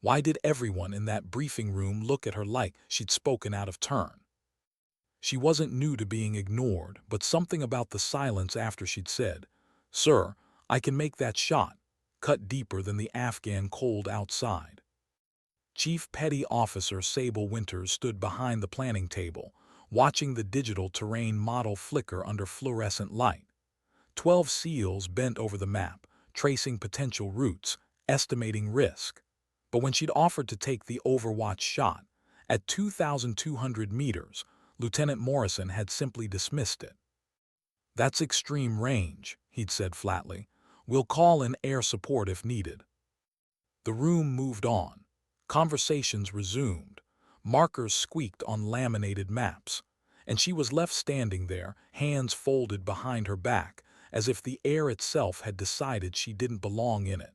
Why did everyone in that briefing room look at her like she'd spoken out of turn? She wasn't new to being ignored, but something about the silence after she'd said, "Sir, I can make that shot," cut deeper than the Afghan cold outside. Chief Petty Officer Sable Winters stood behind the planning table, watching the digital terrain model flicker under fluorescent light. 12 SEALs bent over the map, tracing potential routes, estimating risk. But when she'd offered to take the Overwatch shot, at 2,200 meters, Lieutenant Morrison had simply dismissed it. "That's extreme range," he'd said flatly. "We'll call in air support if needed." The room moved on. Conversations resumed. Markers squeaked on laminated maps. And she was left standing there, hands folded behind her back, as if the air itself had decided she didn't belong in it.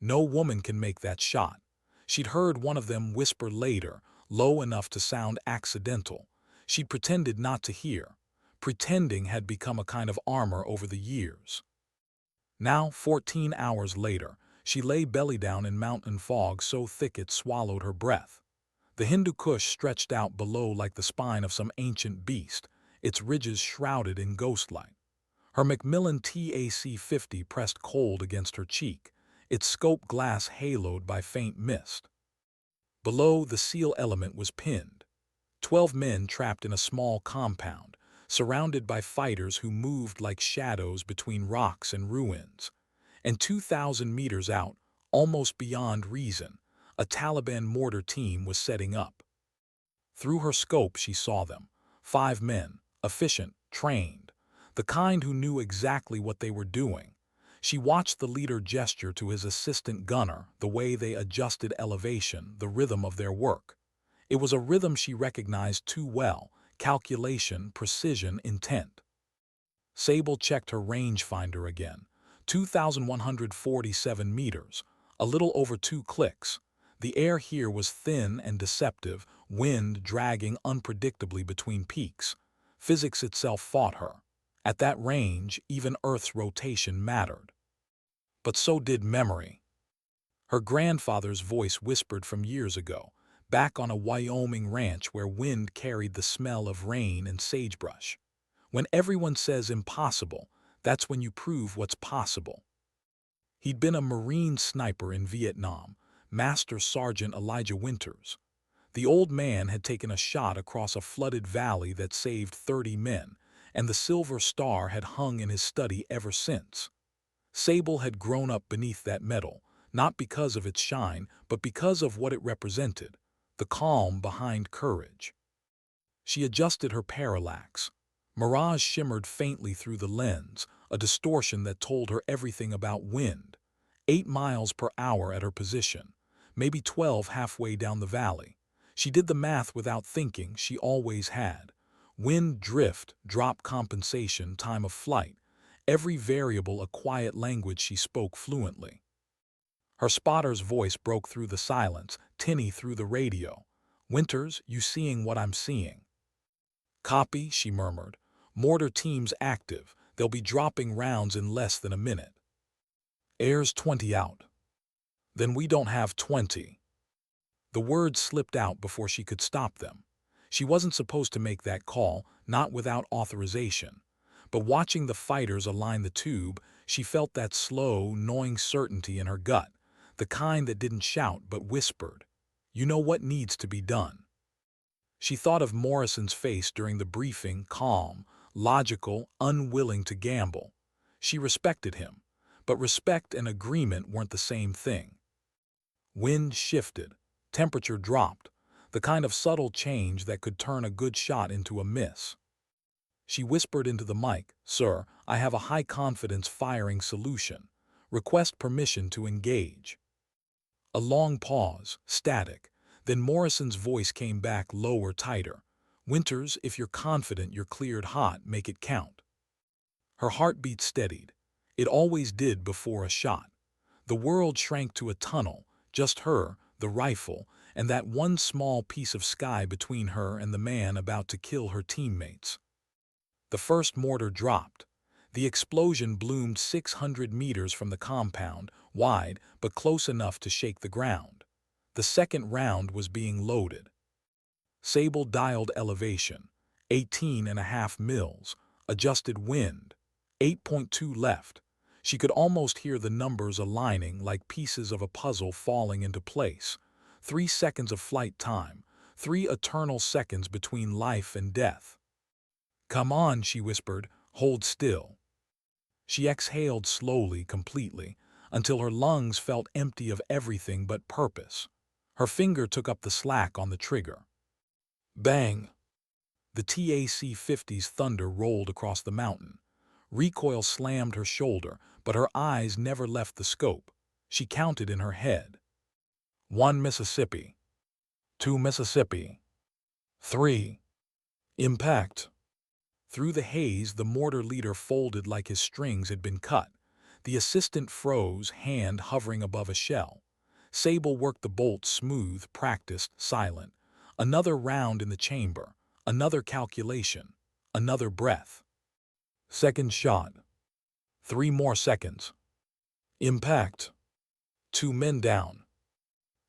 "No woman can make that shot." She'd heard one of them whisper later, low enough to sound accidental. She'd pretended not to hear. Pretending had become a kind of armor over the years. Now, 14 hours later, she lay belly down in mountain fog so thick it swallowed her breath. The Hindu Kush stretched out below like the spine of some ancient beast, its ridges shrouded in ghostlight. Her Macmillan TAC-50 pressed cold against her cheek, its scope glass haloed by faint mist. Below, the SEAL element was pinned. 12 men trapped in a small compound, surrounded by fighters who moved like shadows between rocks and ruins. And 2,000 meters out, almost beyond reason, a Taliban mortar team was setting up. Through her scope she saw them, 5 men, efficient, trained, the kind who knew exactly what they were doing. She watched the leader gesture to his assistant gunner, the way they adjusted elevation, the rhythm of their work. It was a rhythm she recognized too well: calculation, precision, intent. Sable checked her rangefinder again. 2,147 meters, a little over 2 clicks. The air here was thin and deceptive, wind dragging unpredictably between peaks. Physics itself fought her. At that range, even Earth's rotation mattered. But so did memory. Her grandfather's voice whispered from years ago, back on a Wyoming ranch where wind carried the smell of rain and sagebrush. When everyone says impossible, that's when you prove what's possible. He'd been a Marine sniper in Vietnam, Master Sergeant Elijah Winters. The old man had taken a shot across a flooded valley that saved 30 men, and the silver star had hung in his study ever since. Sable had grown up beneath that medal, not because of its shine, but because of what it represented: the calm behind courage. She adjusted her parallax. Mirage shimmered faintly through the lens, a distortion that told her everything about wind. 8 miles per hour at her position, maybe 12 halfway down the valley. She did the math without thinking, she always had. Wind, drift, drop compensation, time of flight. Every variable a quiet language she spoke fluently. Her spotter's voice broke through the silence, tinny through the radio. "Winters, you seeing what I'm seeing?" "Copy," she murmured. "Mortar team's active. They'll be dropping rounds in less than a minute." "Air's 20 out." "Then we don't have 20. The words slipped out before she could stop them. She wasn't supposed to make that call, not without authorization. But watching the fighters align the tube, she felt that slow, gnawing certainty in her gut, the kind that didn't shout but whispered, "You know what needs to be done." She thought of Morrison's face during the briefing, calm, logical, unwilling to gamble. She respected him, but respect and agreement weren't the same thing. Wind shifted, temperature dropped, the kind of subtle change that could turn a good shot into a miss. She whispered into the mic, "Sir, I have a high-confidence firing solution. Request permission to engage." A long pause, static. Then Morrison's voice came back lower, tighter. "Winters, if you're confident you're cleared hot, make it count." Her heartbeat steadied. It always did before a shot. The world shrank to a tunnel, just her, the rifle, and that one small piece of sky between her and the man about to kill her teammates. The first mortar dropped. The explosion bloomed 600 meters from the compound, wide but close enough to shake the ground. The second round was being loaded. Sable dialed elevation, 18.5 mils, adjusted wind, 8.2 left. She could almost hear the numbers aligning like pieces of a puzzle falling into place. 3 seconds of flight time, 3 eternal seconds between life and death. "Come on," she whispered, "hold still." She exhaled slowly, completely, until her lungs felt empty of everything but purpose. Her finger took up the slack on the trigger. Bang! The TAC-50's thunder rolled across the mountain. Recoil slammed her shoulder, but her eyes never left the scope. She counted in her head. 1 Mississippi. 2 Mississippi. 3. Impact. Through the haze, the mortar leader folded like his strings had been cut. The assistant froze, hand hovering above a shell. Sable worked the bolt smooth, practiced, silent. Another round in the chamber. Another calculation. Another breath. Second shot. 3 more seconds. Impact. 2 men down.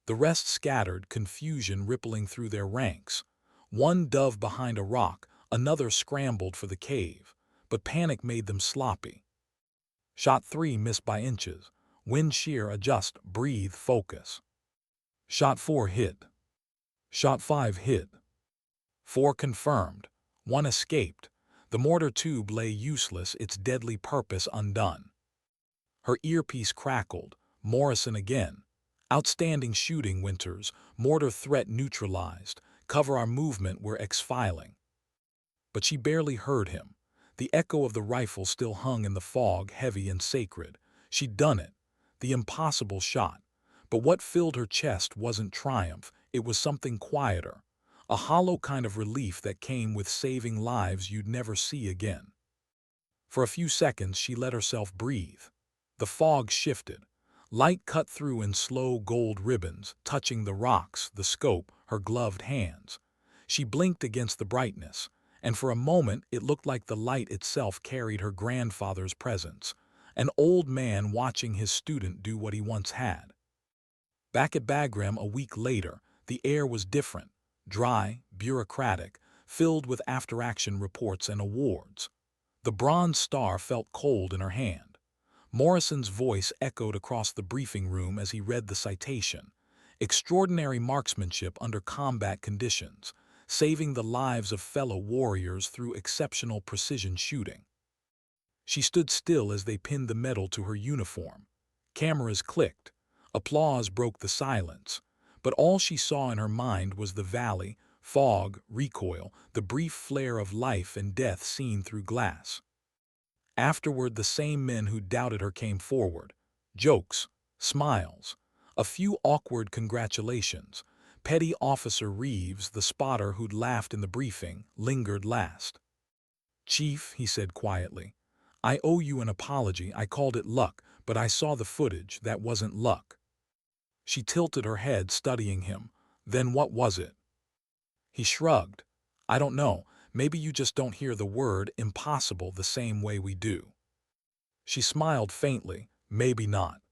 The rest scattered, confusion rippling through their ranks. One dove behind a rock, another scrambled for the cave, but panic made them sloppy. Shot 3 missed by inches. Wind shear, adjust, breathe, focus. Shot 4 hit. Shot 5 hit. 4 confirmed. 1 escaped. The mortar tube lay useless, its deadly purpose undone. Her earpiece crackled. Morrison again. Outstanding shooting, Winters. Mortar threat neutralized. Cover our movement, we're exfiling. But she barely heard him. The echo of the rifle still hung in the fog, heavy and sacred. She'd done it. The impossible shot. But what filled her chest wasn't triumph, it was something quieter. A hollow kind of relief that came with saving lives you'd never see again. For a few seconds she let herself breathe. The fog shifted. Light cut through in slow gold ribbons, touching the rocks, the scope, her gloved hands. She blinked against the brightness, and for a moment it looked like the light itself carried her grandfather's presence, an old man watching his student do what he once had. Back at Bagram a week later, the air was different, dry, bureaucratic, filled with after-action reports and awards. The Bronze Star felt cold in her hand. Morrison's voice echoed across the briefing room as he read the citation. Extraordinary marksmanship under combat conditions, saving the lives of fellow warriors through exceptional precision shooting. She stood still as they pinned the medal to her uniform. Cameras clicked. Applause broke the silence. But all she saw in her mind was the valley, fog, recoil, the brief flare of life and death seen through glass. Afterward, the same men who doubted her came forward. Jokes, smiles, a few awkward congratulations. Petty Officer Reeves, the spotter who'd laughed in the briefing, lingered last. "Chief," he said quietly, "I owe you an apology. I called it luck, but I saw the footage. That wasn't luck." She tilted her head, studying him. "Then what was it?" He shrugged. "I don't know. Maybe you just don't hear the word impossible the same way we do." She smiled faintly. "Maybe not."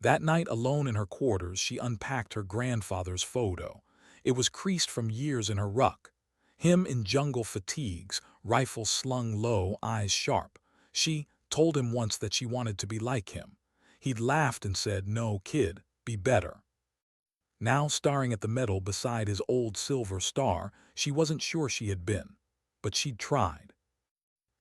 That night, alone in her quarters, she unpacked her grandfather's photo. It was creased from years in her ruck. Him in jungle fatigues, rifle slung low, eyes sharp. She told him once that she wanted to be like him. He'd laughed and said, "No, kid, be better." Now, staring at the medal beside his old silver star, she wasn't sure she had been. But she'd tried.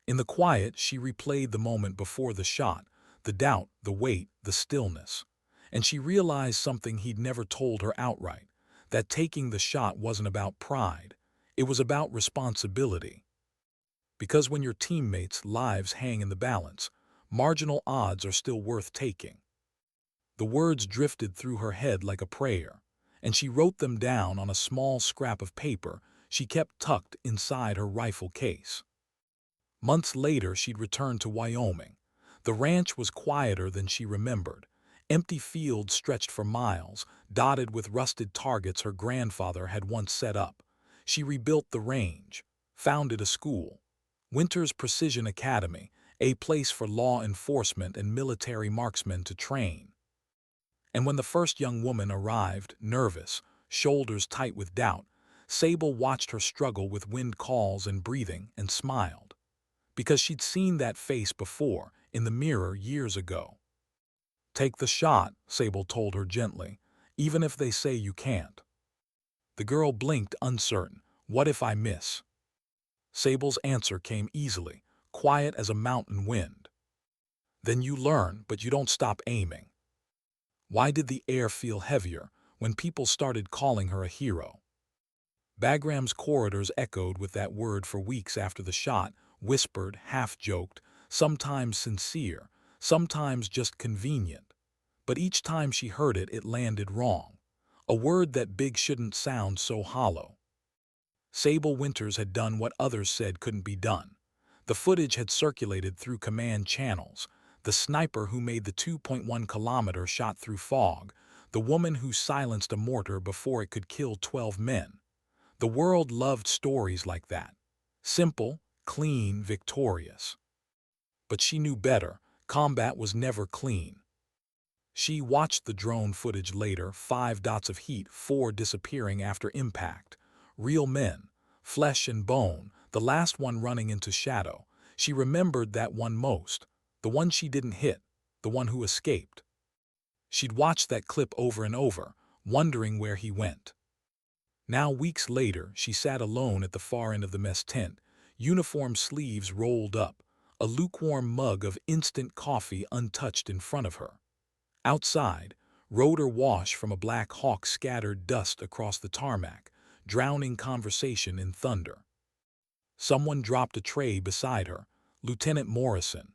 In the quiet, she replayed the moment before the shot, the doubt, the weight, the stillness. And she realized something he'd never told her outright, that taking the shot wasn't about pride. It was about responsibility. Because when your teammates' lives hang in the balance, marginal odds are still worth taking. The words drifted through her head like a prayer, and she wrote them down on a small scrap of paper she kept tucked inside her rifle case. Months later, she'd returned to Wyoming. The ranch was quieter than she remembered. Empty fields stretched for miles, dotted with rusted targets her grandfather had once set up. She rebuilt the range, founded a school, Winters Precision Academy, a place for law enforcement and military marksmen to train. And when the first young woman arrived, nervous, shoulders tight with doubt, Sable watched her struggle with wind calls and breathing and smiled. Because she'd seen that face before, in the mirror years ago. "Take the shot," Sable told her gently, "even if they say you can't." The girl blinked, uncertain. "What if I miss?" Sable's answer came easily, quiet as a mountain wind. "Then you learn, but you don't stop aiming." Why did the air feel heavier when people started calling her a hero? Bagram's corridors echoed with that word for weeks after the shot, whispered, half-joked, sometimes sincere, sometimes just convenient. But each time she heard it, it landed wrong. A word that big shouldn't sound so hollow. Sable Winters had done what others said couldn't be done. The footage had circulated through command channels. The sniper who made the 2.1-kilometer shot through fog. The woman who silenced a mortar before it could kill 12 men. The world loved stories like that. Simple, clean, victorious. But she knew better. Combat was never clean. She watched the drone footage later, 5 dots of heat, 4 disappearing after impact. Real men, flesh and bone, the last one running into shadow. She remembered that one most, the one she didn't hit, the one who escaped. She'd watched that clip over and over, wondering where he went. Now, weeks later, she sat alone at the far end of the mess tent, uniform sleeves rolled up, a lukewarm mug of instant coffee untouched in front of her. Outside, rotor wash from a Black Hawk scattered dust across the tarmac, drowning conversation in thunder. Someone dropped a tray beside her, Lieutenant Morrison.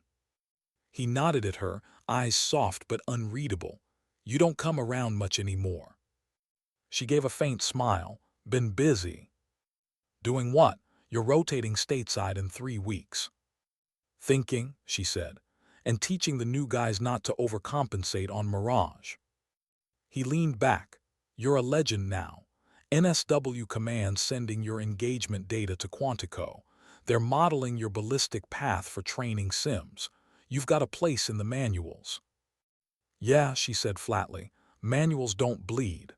He nodded at her, eyes soft but unreadable. "You don't come around much anymore." She gave a faint smile. "Been busy." "Doing what?" "You're rotating stateside in 3 weeks. "Thinking," she said, "and teaching the new guys not to overcompensate on Mirage." He leaned back. "You're a legend now. NSW Command sending your engagement data to Quantico. They're modeling your ballistic path for training sims. You've got a place in the manuals." "Yeah," she said flatly, "manuals don't bleed."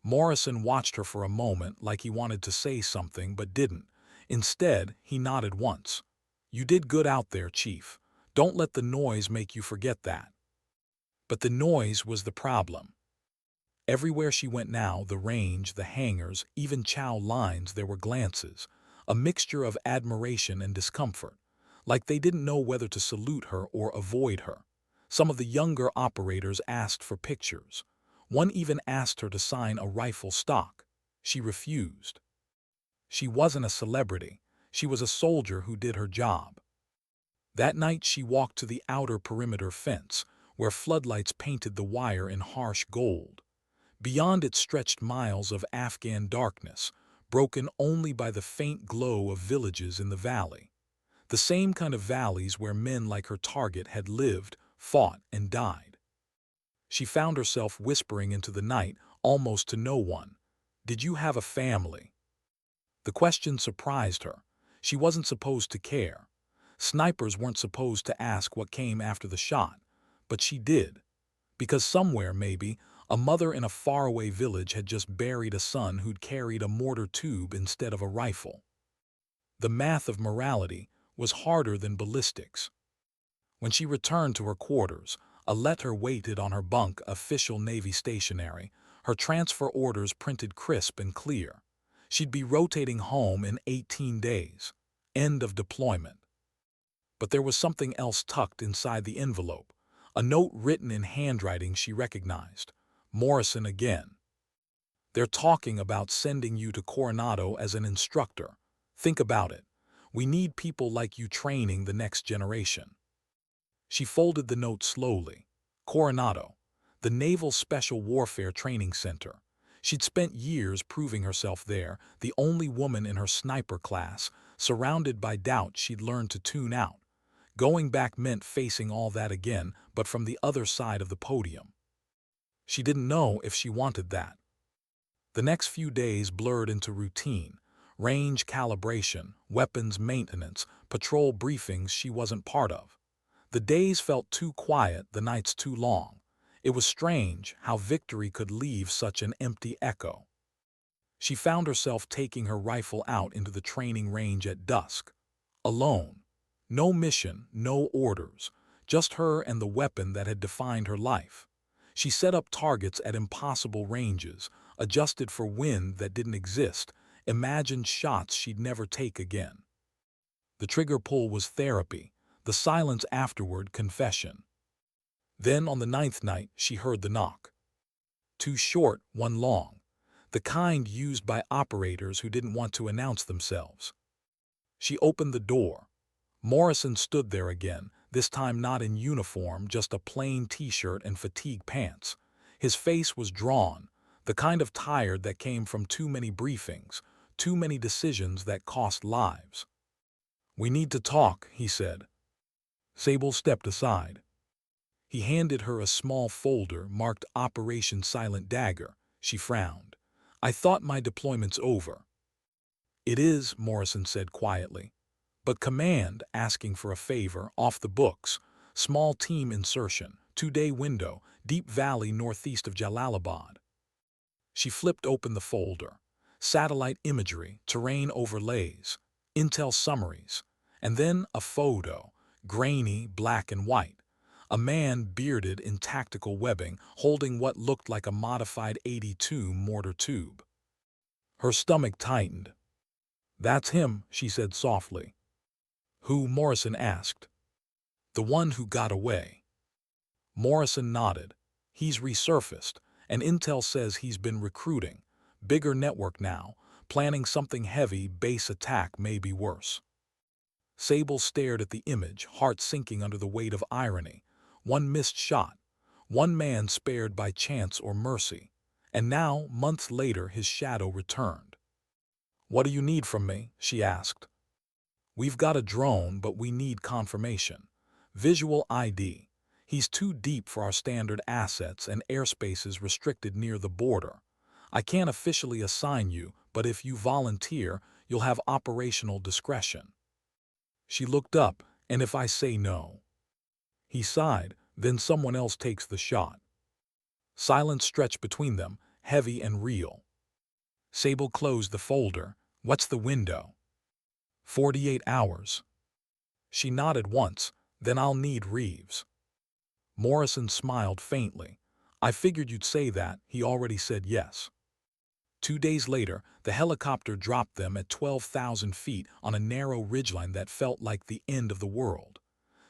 Morrison watched her for a moment like he wanted to say something but didn't. Instead, he nodded once. "You did good out there, Chief. Don't let the noise make you forget that." But the noise was the problem. Everywhere she went now, the range, the hangars, even Chow lines, there were glances, a mixture of admiration and discomfort, like they didn't know whether to salute her or avoid her. Some of the younger operators asked for pictures. One even asked her to sign a rifle stock. She refused. She wasn't a celebrity. She was a soldier who did her job. That night she walked to the outer perimeter fence, where floodlights painted the wire in harsh gold. Beyond it stretched miles of Afghan darkness, broken only by the faint glow of villages in the valley. The same kind of valleys where men like her target had lived, fought, and died. She found herself whispering into the night, almost to no one, "Did you have a family?" The question surprised her. She wasn't supposed to care. Snipers weren't supposed to ask what came after the shot, but she did. Because somewhere, maybe, a mother in a faraway village had just buried a son who'd carried a mortar tube instead of a rifle. The math of morality was harder than ballistics. When she returned to her quarters, a letter waited on her bunk, official Navy stationery, her transfer orders printed crisp and clear. She'd be rotating home in 18 days. End of deployment. But there was something else tucked inside the envelope, a note written in handwriting she recognized. Morrison again. "They're talking about sending you to Coronado as an instructor. Think about it. We need people like you training the next generation." She folded the note slowly. Coronado, the Naval Special Warfare Training Center. She'd spent years proving herself there, the only woman in her sniper class, surrounded by doubt she'd learned to tune out. Going back meant facing all that again, but from the other side of the podium. She didn't know if she wanted that. The next few days blurred into routine. Range calibration, weapons maintenance, patrol briefings she wasn't part of. The days felt too quiet, the nights too long. It was strange how victory could leave such an empty echo. She found herself taking her rifle out into the training range at dusk. Alone. No mission, no orders, just her and the weapon that had defined her life. She set up targets at impossible ranges, adjusted for wind that didn't exist, imagined shots she'd never take again. The trigger pull was therapy, the silence afterward confession. Then on the ninth night she heard the knock. Two short, one long, the kind used by operators who didn't want to announce themselves. She opened the door. Morrison stood there again, this time not in uniform, just a plain t-shirt and fatigue pants. His face was drawn, the kind of tired that came from too many briefings, too many decisions that cost lives. "We need to talk," he said. Sable stepped aside. He handed her a small folder marked Operation Silent Dagger. She frowned. "I thought my deployment's over." "It is," Morrison said quietly. "But command asking for a favor, off the books. Small team insertion, 2-day window, Deep Valley northeast of Jalalabad." She flipped open the folder. Satellite imagery, terrain overlays, intel summaries, and then a photo, grainy, black and white. A man bearded in tactical webbing, holding what looked like a modified 82 mortar tube. Her stomach tightened. "That's him," she said softly. "Who?" Morrison asked. "The one who got away." Morrison nodded. "He's resurfaced, and intel says he's been recruiting. Bigger network now, planning something heavy, base attack, maybe worse." Sable stared at the image, heart sinking under the weight of irony. One missed shot, one man spared by chance or mercy, and now, months later, his shadow returned. "What do you need from me?" she asked. "We've got a drone, but we need confirmation. Visual ID. He's too deep for our standard assets and airspace is restricted near the border. I can't officially assign you, but if you volunteer, you'll have operational discretion." She looked up, "And if I say no?" He sighed, "Then someone else takes the shot." Silence stretched between them, heavy and real. Sable closed the folder. "What's the window?" 48 hours. She nodded once, "Then I'll need Reeves." Morrison smiled faintly. "I figured you'd say that." He already said yes. 2 days later, the helicopter dropped them at 12,000 feet on a narrow ridgeline that felt like the end of the world.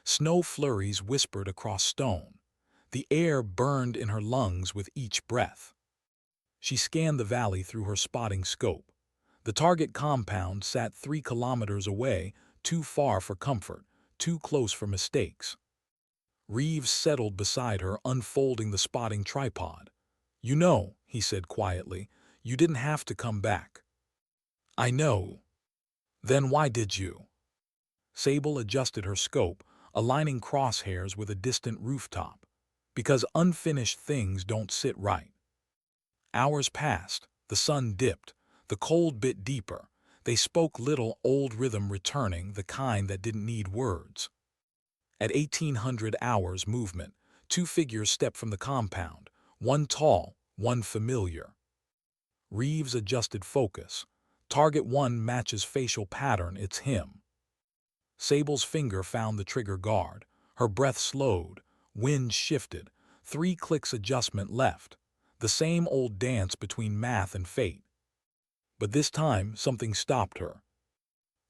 Snow flurries whispered across stone. The air burned in her lungs with each breath. She scanned the valley through her spotting scope. The target compound sat 3 kilometers away, too far for comfort, too close for mistakes. Reeves settled beside her, unfolding the spotting tripod. "You know," he said quietly, "you didn't have to come back." "I know." "Then why did you?" Sable adjusted her scope, aligning crosshairs with a distant rooftop. "Because unfinished things don't sit right." Hours passed. The sun dipped. The cold bit deeper. They spoke little, old rhythm returning, the kind that didn't need words. At 1800 hours movement, 2 figures stepped from the compound, one tall, one familiar. Reeves adjusted focus. Target 1 matches facial pattern, it's him. Sable's finger found the trigger guard. Her breath slowed. Wind shifted. 3 clicks adjustment left. The same old dance between math and fate. But this time, something stopped her.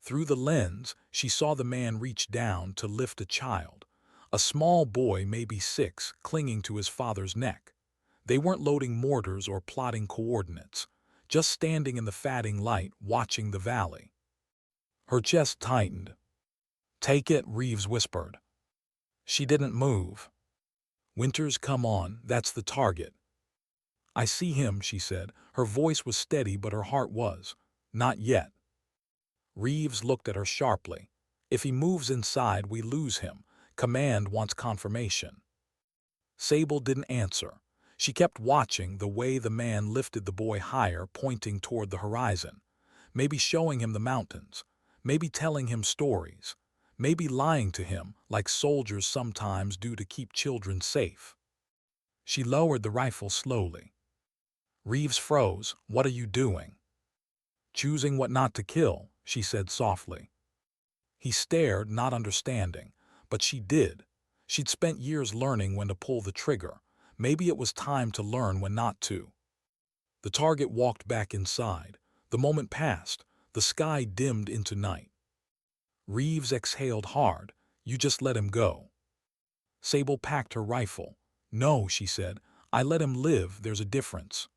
Through the lens, she saw the man reach down to lift a child. A small boy, maybe 6, clinging to his father's neck. They weren't loading mortars or plotting coordinates, just standing in the fading light, watching the valley. Her chest tightened. "Take it," Reeves whispered. She didn't move. "Winter's come on, that's the target." "I see him," she said. Her voice was steady, but her heart was. "Not yet." Reeves looked at her sharply. "If he moves inside, we lose him. Command wants confirmation." Sable didn't answer. She kept watching the way the man lifted the boy higher, pointing toward the horizon. Maybe showing him the mountains. Maybe telling him stories. Maybe lying to him, like soldiers sometimes do to keep children safe. She lowered the rifle slowly. Reeves froze. "What are you doing?" "Choosing what not to kill," she said softly. He stared, not understanding. But she did. She'd spent years learning when to pull the trigger. Maybe it was time to learn when not to. The target walked back inside. The moment passed. The sky dimmed into night. Reeves exhaled hard. "You just let him go." Sable packed her rifle. "No," she said. "I let him live. There's a difference."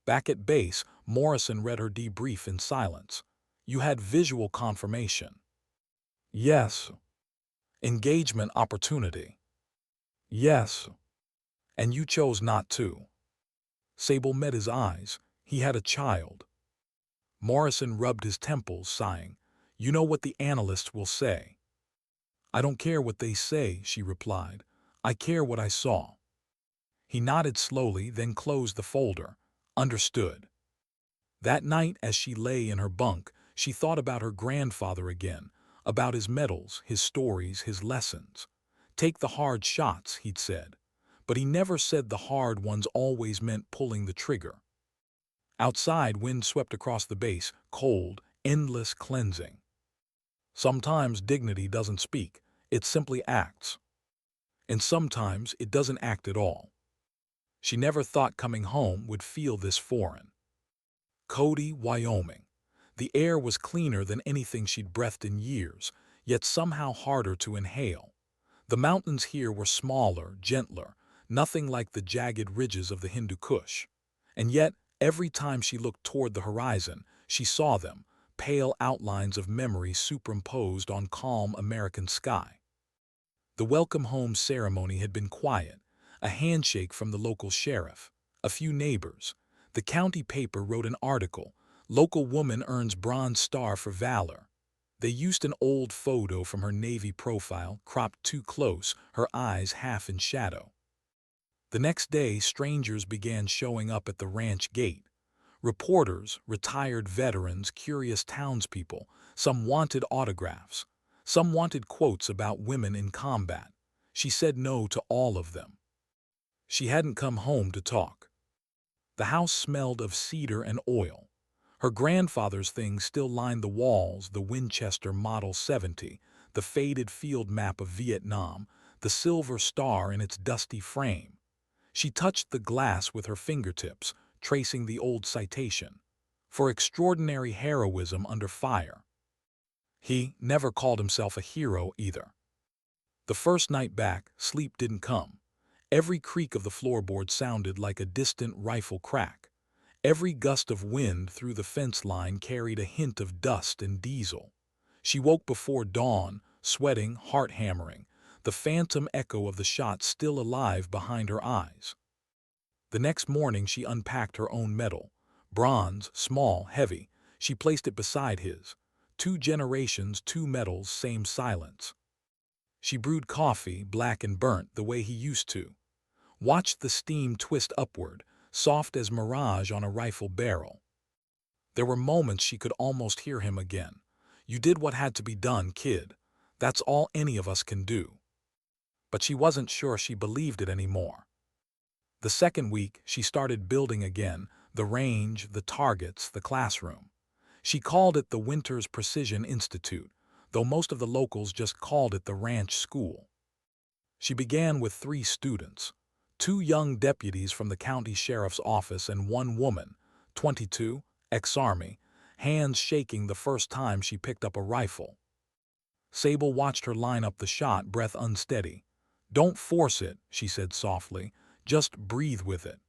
Back at base, Morrison read her debrief in silence. "You had visual confirmation." "Yes." "Engagement opportunity." "Yes." "And you chose not to." Sable met his eyes. He had a child. Morrison rubbed his temples, sighing. "You know what the analysts will say." "I don't care what they say," she replied. "I care what I saw." He nodded slowly, then closed the folder. Understood. That night, as she lay in her bunk, she thought about her grandfather again, about his medals, his stories, his lessons. "Take the hard shots," he'd said. But he never said the hard ones always meant pulling the trigger. Outside, wind swept across the base, cold, endless, cleansing. Sometimes dignity doesn't speak, it simply acts. And sometimes it doesn't act at all. She never thought coming home would feel this foreign. Cody, Wyoming. The air was cleaner than anything she'd breathed in years, yet somehow harder to inhale. The mountains here were smaller, gentler, nothing like the jagged ridges of the Hindu Kush. And yet, every time she looked toward the horizon, she saw them, pale outlines of memory superimposed on calm American sky. The welcome home ceremony had been quiet, a handshake from the local sheriff, a few neighbors. The county paper wrote an article, "Local Woman Earns Bronze Star for Valor." They used an old photo from her Navy profile, cropped too close, her eyes half in shadow. The next day, strangers began showing up at the ranch gate. Reporters, retired veterans, curious townspeople. Some wanted autographs. Some wanted quotes about women in combat. She said no to all of them. She hadn't come home to talk. The house smelled of cedar and oil. Her grandfather's things still lined the walls, the Winchester Model 70, the faded field map of Vietnam, the silver star in its dusty frame. She touched the glass with her fingertips, tracing the old citation. "For extraordinary heroism under fire." He never called himself a hero either. The first night back, sleep didn't come. Every creak of the floorboard sounded like a distant rifle crack. Every gust of wind through the fence line carried a hint of dust and diesel. She woke before dawn, sweating, heart hammering, the phantom echo of the shot still alive behind her eyes. The next morning she unpacked her own medal. Bronze, small, heavy. She placed it beside his. 2 generations, 2 medals, same silence. She brewed coffee, black and burnt, the way he used to. Watched the steam twist upward, soft as mirage on a rifle barrel. There were moments she could almost hear him again. "You did what had to be done, kid. That's all any of us can do." But she wasn't sure she believed it anymore. The second week, she started building again, the range, the targets, the classroom. She called it the Winters Precision Institute, though most of the locals just called it the ranch school. She began with 3 students, 2 young deputies from the county sheriff's office and 1 woman, 22, ex-Army, hands shaking the first time she picked up a rifle. Sable watched her line up the shot, breath unsteady. "Don't force it," she said softly. "Just breathe with it."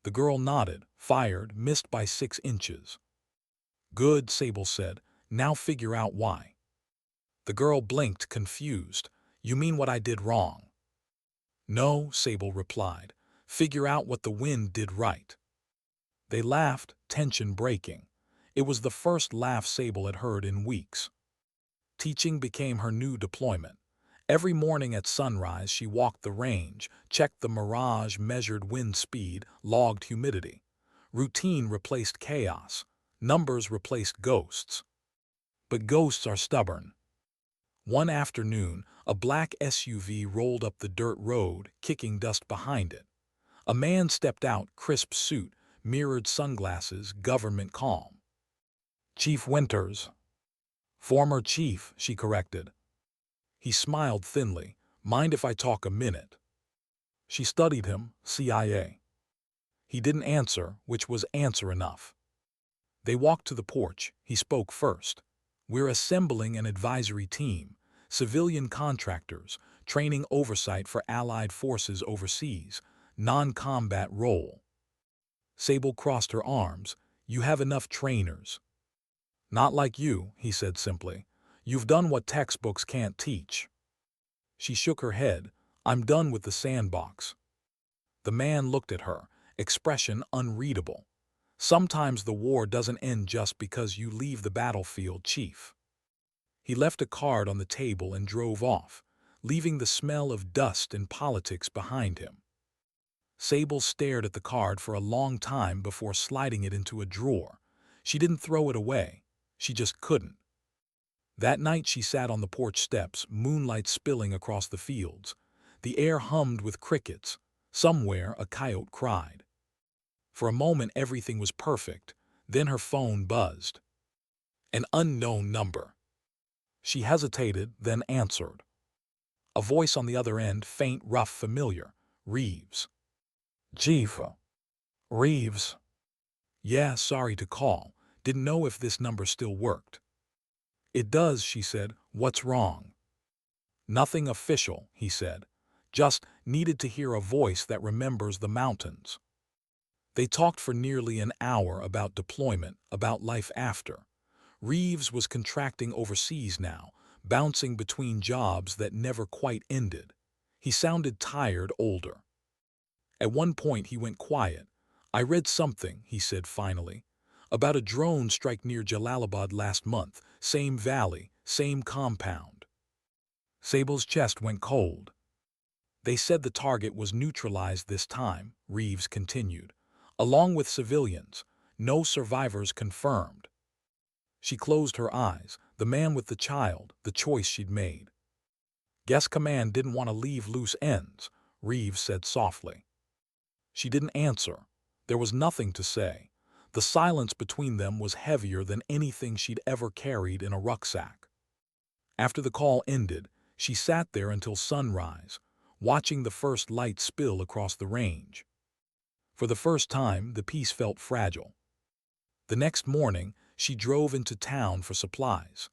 The girl nodded, fired, missed by 6 inches. "Good," Sable said. "Now figure out why." The girl blinked, confused. "You mean what I did wrong?" "No," Sable replied. "Figure out what the wind did right." They laughed, tension breaking. It was the first laugh Sable had heard in weeks. Teaching became her new deployment. Every morning at sunrise she walked the range, checked the mirage, measured wind speed, logged humidity. Routine replaced chaos. Numbers replaced ghosts. But ghosts are stubborn. One afternoon, a black SUV rolled up the dirt road, kicking dust behind it. A man stepped out, crisp suit, mirrored sunglasses, government calm. "Chief Winters." "Former chief," she corrected. He smiled thinly. "Mind if I talk a minute?" She studied him, CIA. He didn't answer, which was answer enough. They walked to the porch. He spoke first. "We're assembling an advisory team, civilian contractors, training oversight for allied forces overseas, non-combat role." Sable crossed her arms. "You have enough trainers." "Not like you," he said simply. "You've done what textbooks can't teach." She shook her head. "I'm done with the sandbox." The man looked at her, expression unreadable. "Sometimes the war doesn't end just because you leave the battlefield, Chief." He left a card on the table and drove off, leaving the smell of dust and politics behind him. Sable stared at the card for a long time before sliding it into a drawer. She didn't throw it away. She just couldn't. That night she sat on the porch steps, moonlight spilling across the fields. The air hummed with crickets. Somewhere a coyote cried. For a moment everything was perfect. Then her phone buzzed. An unknown number. She hesitated, then answered. A voice on the other end, faint, rough, familiar. "Reeves." "Chief." "Reeves." "Yeah, sorry to call. Didn't know if this number still worked." "It does," she said. "What's wrong?" "Nothing official," he said. "Just needed to hear a voice that remembers the mountains." They talked for nearly an hour about deployment, about life after. Reeves was contracting overseas now, bouncing between jobs that never quite ended. He sounded tired, older. At one point he went quiet. "I read something," he said finally, "about a drone strike near Jalalabad last month. Same valley, same compound." Sable's chest went cold. "They said the target was neutralized this time," Reeves continued, "along with civilians. No survivors confirmed." She closed her eyes. The man with the child, the choice she'd made. "Guess command didn't want to leave loose ends," Reeves said softly. She didn't answer. There was nothing to say. The silence between them was heavier than anything she'd ever carried in a rucksack. After the call ended, she sat there until sunrise, watching the first light spill across the range. For the first time, the peace felt fragile. The next morning, she drove into town for supplies.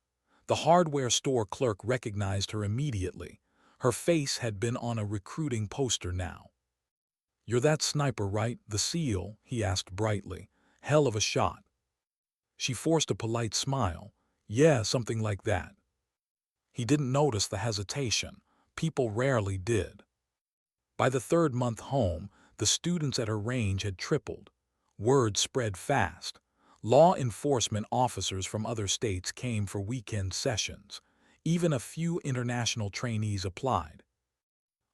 The hardware store clerk recognized her immediately. Her face had been on a recruiting poster now. "You're that sniper, right? The SEAL?" he asked brightly. "Hell of a shot." She forced a polite smile. "Yeah, something like that." He didn't notice the hesitation. People rarely did. By the third month home, the students at her range had tripled. Word spread fast. Law enforcement officers from other states came for weekend sessions. Even a few international trainees applied.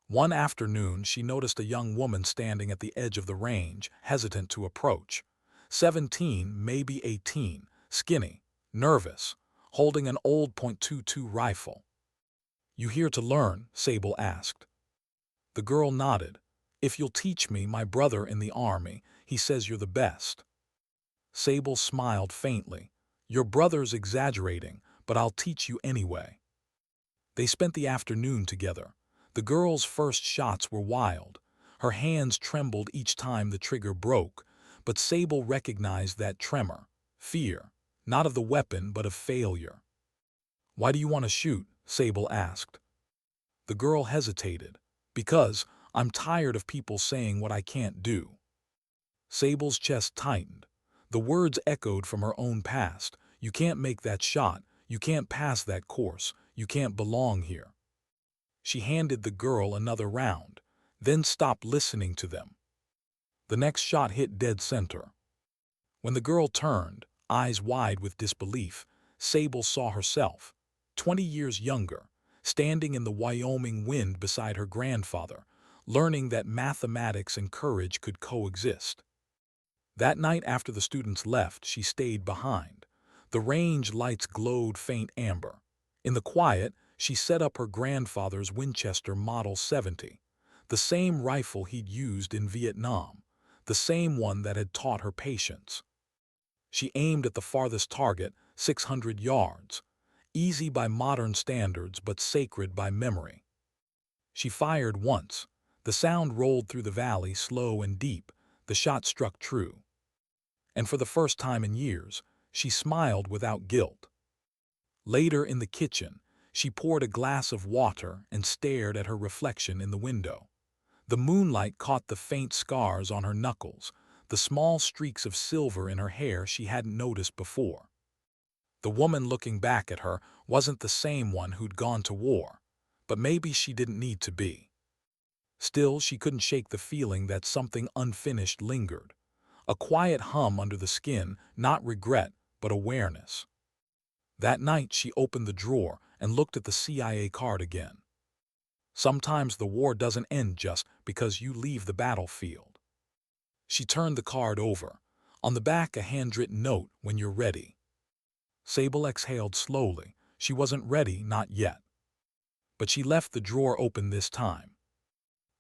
One afternoon, she noticed a young woman standing at the edge of the range, hesitant to approach. 17, maybe 18, skinny, nervous, holding an old .22 rifle. "You here to learn?" Sable asked. The girl nodded. "If you'll teach me, my brother in the army, he says you're the best." Sable smiled faintly. "Your brother's exaggerating, but I'll teach you anyway." They spent the afternoon together. The girl's first shots were wild. Her hands trembled each time the trigger broke, but Sable recognized that tremor. Fear, not of the weapon, but of failure. "Why do you want to shoot?" Sable asked. The girl hesitated. "Because I'm tired of people saying what I can't do." Sable's chest tightened. The words echoed from her own past. "You can't make that shot. You can't pass that course. You can't belong here." She handed the girl another round, then stopped listening to them. The next shot hit dead center. When the girl turned, eyes wide with disbelief, Sable saw herself, 20 years younger, standing in the Wyoming wind beside her grandfather, learning that mathematics and courage could coexist. That night after the students left, she stayed behind. The range lights glowed faint amber. In the quiet, she set up her grandfather's Winchester Model 70, the same rifle he'd used in Vietnam, the same one that had taught her patience. She aimed at the farthest target, 600 yards, easy by modern standards but sacred by memory. She fired once. The sound rolled through the valley slow and deep. The shot struck true. And for the first time in years, she smiled without guilt. Later in the kitchen, she poured a glass of water and stared at her reflection in the window. The moonlight caught the faint scars on her knuckles, the small streaks of silver in her hair she hadn't noticed before. The woman looking back at her wasn't the same one who'd gone to war, but maybe she didn't need to be. Still, she couldn't shake the feeling that something unfinished lingered. A quiet hum under the skin, not regret, but awareness. That night she opened the drawer and looked at the CIA card again. Sometimes the war doesn't end just because you leave the battlefield. She turned the card over. On the back, a handwritten note, "When you're ready." Sable exhaled slowly. She wasn't ready, not yet. But she left the drawer open this time.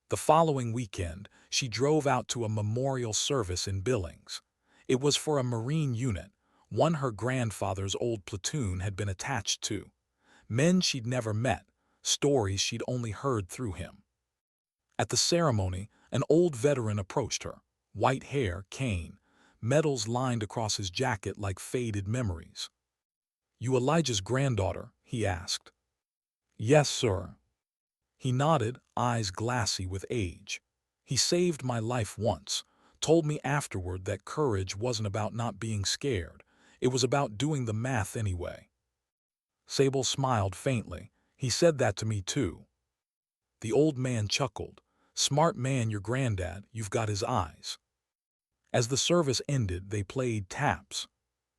The following weekend, she drove out to a memorial service in Billings. It was for a Marine unit, one her grandfather's old platoon had been attached to. Men she'd never met, stories she'd only heard through him. At the ceremony, an old veteran approached her, white hair, cane, medals lined across his jacket like faded memories. "You Elijah's granddaughter?" he asked. "Yes, sir." He nodded, eyes glassy with age. "He saved my life once, told me afterward that courage wasn't about not being scared. It was about doing the math anyway." Sable smiled faintly. "He said that to me too." The old man chuckled. "Smart man, your granddad, you've got his eyes." As the service ended, they played taps.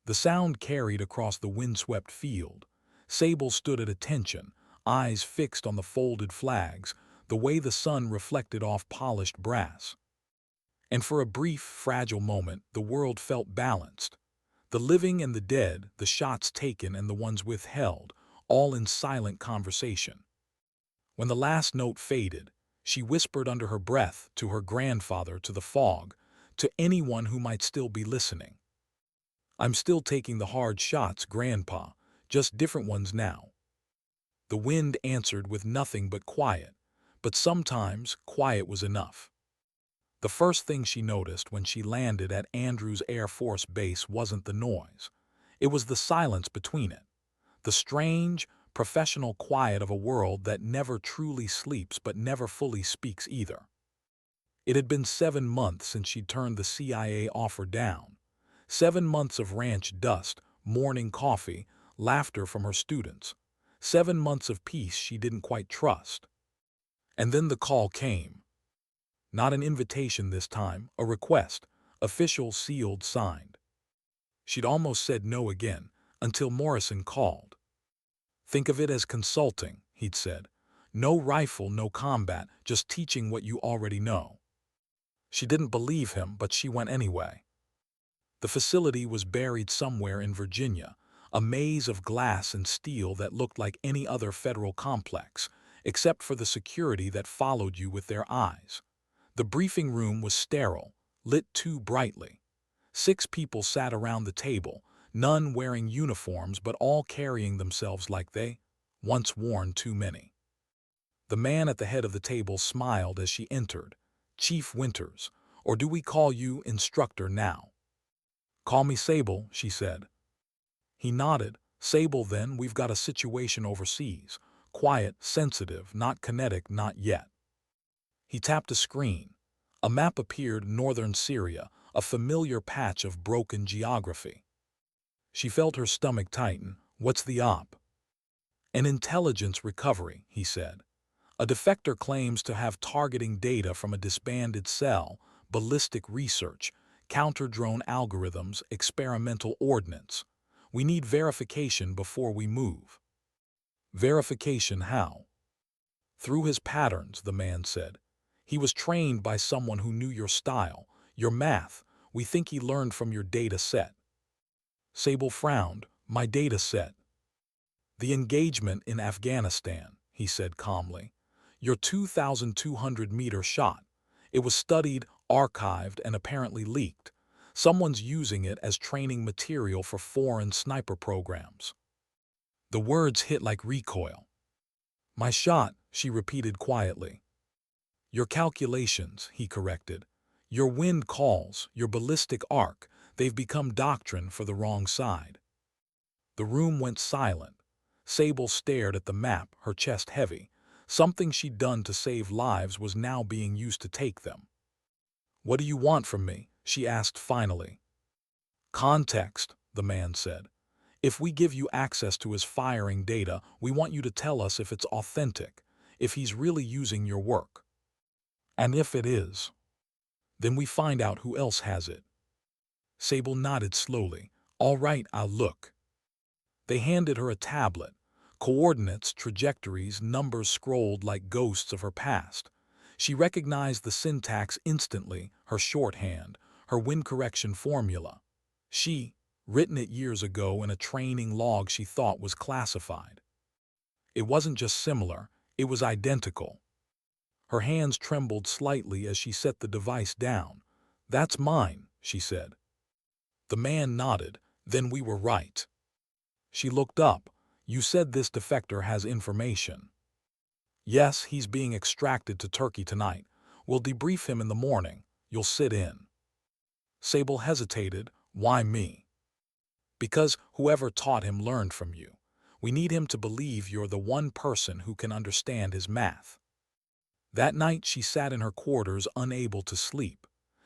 The sound carried across the windswept field. Sable stood at attention, eyes fixed on the folded flags, the way the sun reflected off polished brass. And for a brief, fragile moment, the world felt balanced. The living and the dead, the shots taken and the ones withheld, all in silent conversation. When the last note faded, she whispered under her breath to her grandfather, to the fog, to anyone who might still be listening. "I'm still taking the hard shots, Grandpa, just different ones now." The wind answered with nothing but quiet, but sometimes quiet was enough. The first thing she noticed when she landed at Andrews Air Force Base wasn't the noise. It was the silence between it. The strange, professional quiet of a world that never truly sleeps but never fully speaks either. It had been 7 months since she'd turned the CIA offer down. 7 months of ranch dust, morning coffee, laughter from her students. 7 months of peace she didn't quite trust. And then the call came. Not an invitation this time, a request, official, sealed, signed. She'd almost said no again, until Morrison called. "Think of it as consulting," he'd said. "No rifle, no combat, just teaching what you already know." She didn't believe him, but she went anyway. The facility was buried somewhere in Virginia, a maze of glass and steel that looked like any other federal complex, except for the security that followed you with their eyes. The briefing room was sterile, lit too brightly. 6 people sat around the table, none wearing uniforms but all carrying themselves like they once worn too many. The man at the head of the table smiled as she entered. "Chief Winters, or do we call you instructor now?" "Call me Sable," she said. He nodded. "Sable, then. We've got a situation overseas. Quiet, sensitive, not kinetic, not yet." He tapped a screen. A map appeared, northern Syria, a familiar patch of broken geography. She felt her stomach tighten. "What's the op?" "An intelligence recovery," he said. "A defector claims to have targeting data from a disbanded cell, ballistic research, counter-drone algorithms, experimental ordnance. We need verification before we move." "Verification how?" "Through his patterns," the man said. "He was trained by someone who knew your style, your math. We think he learned from your data set." Sable frowned. "My data set?" The engagement in Afghanistan, he said calmly. Your 2,200-meter shot. It was studied, archived, and apparently leaked. Someone's using it as training material for foreign sniper programs. The words hit like recoil. My shot, she repeated quietly. Your calculations, he corrected. Your wind calls, your ballistic arc, they've become doctrine for the wrong side. The room went silent. Sable stared at the map, her chest heavy. Something she'd done to save lives was now being used to take them. What do you want from me? She asked finally. Context, the man said. If we give you access to his firing data, we want you to tell us if it's authentic, if he's really using your work. And if it is, then we find out who else has it. Sable nodded slowly. All right, I'll look. They handed her a tablet. Coordinates, trajectories, numbers scrolled like ghosts of her past. She recognized the syntax instantly, her shorthand, her wind correction formula. Written it years ago in a training log she thought was classified. It wasn't just similar, it was identical. Her hands trembled slightly as she set the device down. That's mine, she said. The man nodded. Then we were right. She looked up. You said this defector has information. Yes, he's being extracted to Turkey tonight. We'll debrief him in the morning. You'll sit in. Sable hesitated. Why me? Because whoever taught him learned from you. We need him to believe you're the one person who can understand his math. That night she sat in her quarters unable to sleep.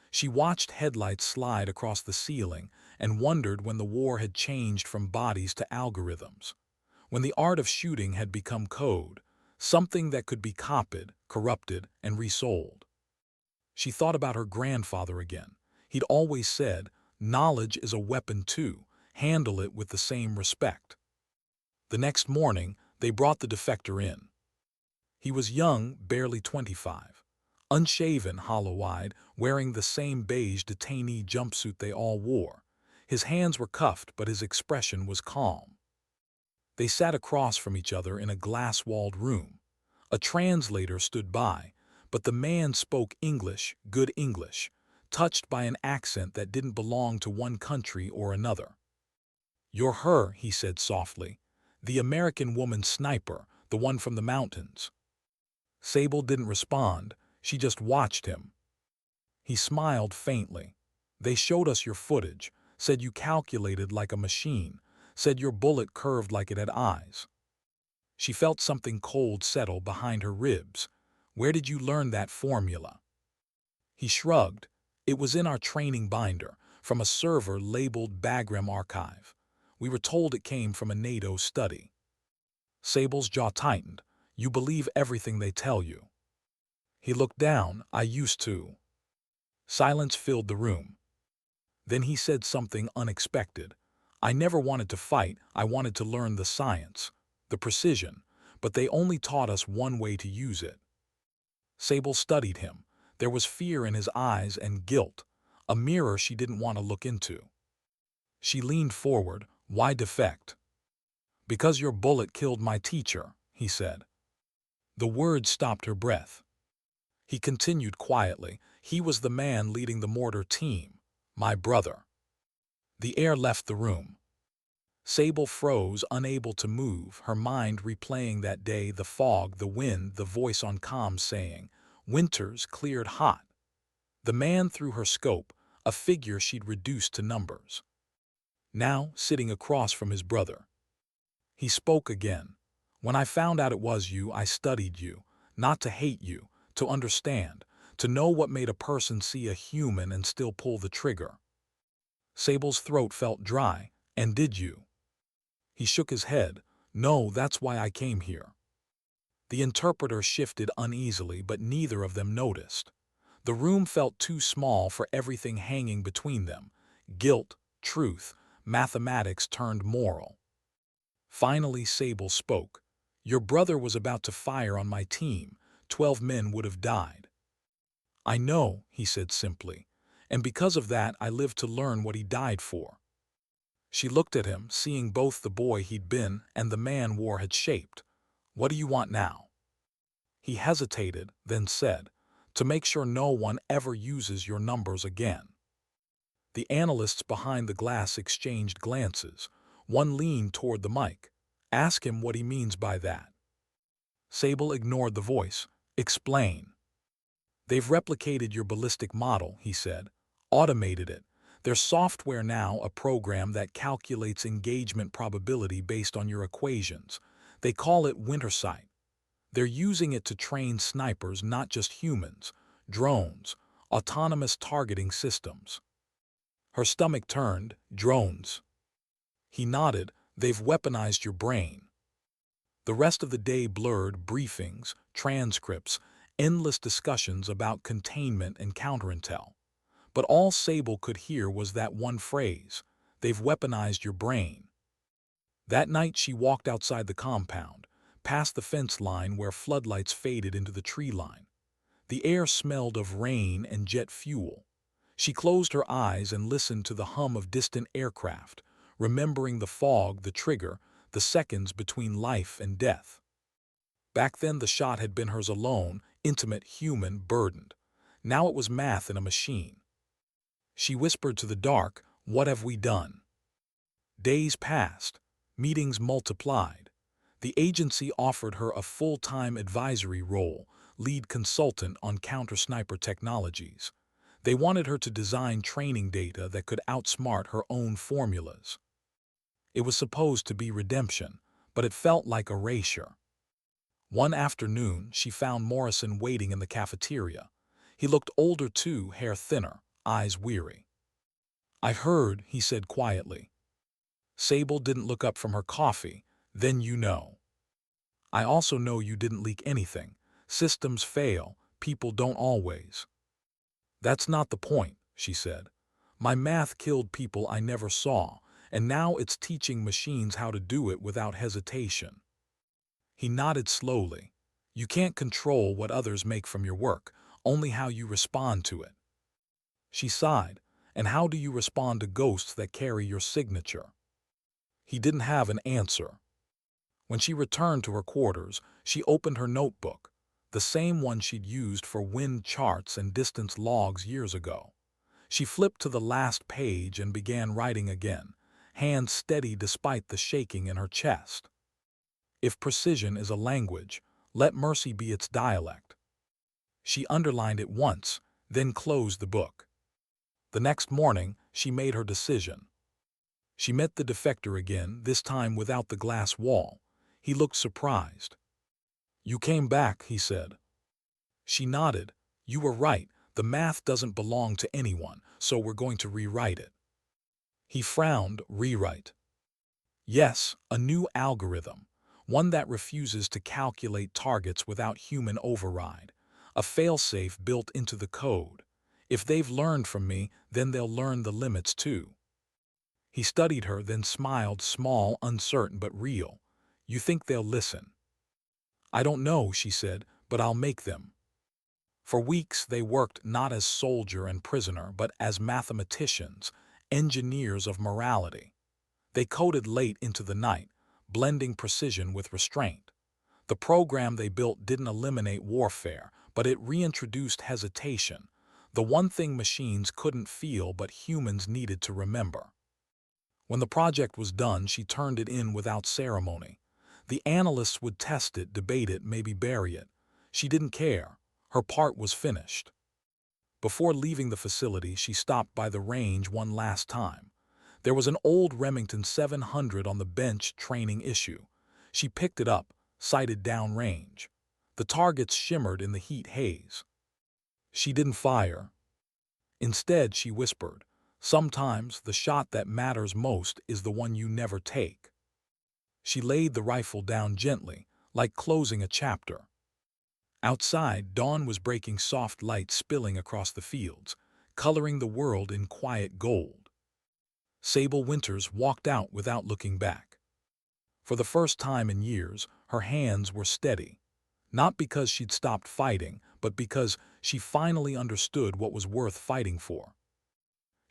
She watched headlights slide across the ceiling and wondered when the war had changed from bodies to algorithms. When the art of shooting had become code, something that could be copied, corrupted, and resold. She thought about her grandfather again. He'd always said, knowledge is a weapon too, handle it with the same respect. The next morning, they brought the defector in. He was young, barely 25. Unshaven, hollow-eyed, wearing the same beige detainee jumpsuit they all wore. His hands were cuffed, but his expression was calm. They sat across from each other in a glass-walled room. A translator stood by, but the man spoke English, good English, touched by an accent that didn't belong to one country or another. You're her, he said softly. The American woman sniper, the one from the mountains. Sable didn't respond. She just watched him. He smiled faintly. They showed us your footage, said you calculated like a machine, said your bullet curved like it had eyes. She felt something cold settle behind her ribs. Where did you learn that formula? He shrugged. It was in our training binder, from a server labeled Bagram Archive. We were told it came from a NATO study. Sable's jaw tightened. You believe everything they tell you. He looked down. I used to. Silence filled the room. Then he said something unexpected. I never wanted to fight. I wanted to learn the science, the precision, but they only taught us one way to use it. Sable studied him. There was fear in his eyes and guilt, a mirror she didn't want to look into. She leaned forward. Why defect? Because your bullet killed my teacher, he said. The words stopped her breath. He continued quietly. He was the man leading the mortar team. My brother. The air left the room. Sable froze, unable to move, her mind replaying that day, the fog, the wind, the voice on comms saying, Winters cleared hot. The man through her scope, a figure she'd reduced to numbers. Now, sitting across from his brother. He spoke again. When I found out it was you, I studied you, not to hate you, to understand, to know what made a person see a human and still pull the trigger. Sable's throat felt dry. And did you? He shook his head. No, that's why I came here. The interpreter shifted uneasily, but neither of them noticed. The room felt too small for everything hanging between them. Guilt, truth, mathematics turned moral. Finally, Sable spoke. Your brother was about to fire on my team. 12 men would have died. I know, he said simply, and because of that I lived to learn what he died for. She looked at him, seeing both the boy he'd been and the man war had shaped. "What do you want now?" He hesitated, then said, "To make sure no one ever uses your numbers again." The analysts behind the glass exchanged glances. One leaned toward the mic. "Ask him what he means by that." Sable ignored the voice. "Explain." "They've replicated your ballistic model," he said. "Automated it. There's software now, a program that calculates engagement probability based on your equations. They call it Wintersight. They're using it to train snipers, not just humans, drones, autonomous targeting systems." Her stomach turned. "Drones?" He nodded. "They've weaponized your brain." The rest of the day blurred: briefings, transcripts, endless discussions about containment and counterintel. But all Sable could hear was that one phrase: "They've weaponized your brain." That night she walked outside the compound, past the fence line where floodlights faded into the tree line. The air smelled of rain and jet fuel. She closed her eyes and listened to the hum of distant aircraft, remembering the fog, the trigger, the seconds between life and death. Back then the shot had been hers alone, intimate, human, burdened. Now it was math in a machine. She whispered to the dark, "What have we done?" Days passed. Meetings multiplied. The agency offered her a full-time advisory role, lead consultant on counter-sniper technologies. They wanted her to design training data that could outsmart her own formulas. It was supposed to be redemption, but it felt like erasure. One afternoon, she found Morrison waiting in the cafeteria. He looked older too, hair thinner, eyes weary. "I've heard," he said quietly. Sable didn't look up from her coffee. "Then you know." "I also know you didn't leak anything. Systems fail, people don't always." "That's not the point," she said. "My math killed people I never saw, and now it's teaching machines how to do it without hesitation." He nodded slowly. "You can't control what others make from your work, only how you respond to it." She sighed. "And how do you respond to ghosts that carry your signature?" He didn't have an answer. When she returned to her quarters, she opened her notebook, the same one she'd used for wind charts and distance logs years ago. She flipped to the last page and began writing again, hands steady despite the shaking in her chest. "If precision is a language, let mercy be its dialect." She underlined it once, then closed the book. The next morning, she made her decision. She met the defector again, this time without the glass wall. He looked surprised. "You came back," he said. She nodded. "You were right. The math doesn't belong to anyone, so we're going to rewrite it." He frowned. "Rewrite?" "Yes, a new algorithm. One that refuses to calculate targets without human override. A failsafe built into the code. If they've learned from me, then they'll learn the limits too." He studied her, then smiled, small, uncertain but real. "You think they'll listen?" "I don't know," she said, "but I'll make them." For weeks they worked not as soldier and prisoner, but as mathematicians, engineers of morality. They coded late into the night, blending precision with restraint. The program they built didn't eliminate warfare, but it reintroduced hesitation, the one thing machines couldn't feel but humans needed to remember. When the project was done, she turned it in without ceremony. The analysts would test it, debate it, maybe bury it. She didn't care. Her part was finished. Before leaving the facility, she stopped by the range one last time. There was an old Remington 700 on the bench, training issue. She picked it up, sighted downrange. The targets shimmered in the heat haze. She didn't fire. Instead, she whispered, "Sometimes the shot that matters most is the one you never take." She laid the rifle down gently, like closing a chapter. Outside, dawn was breaking, soft light spilling across the fields, coloring the world in quiet gold. Sable Winters walked out without looking back. For the first time in years, her hands were steady. Not because she'd stopped fighting, but because she finally understood what was worth fighting for.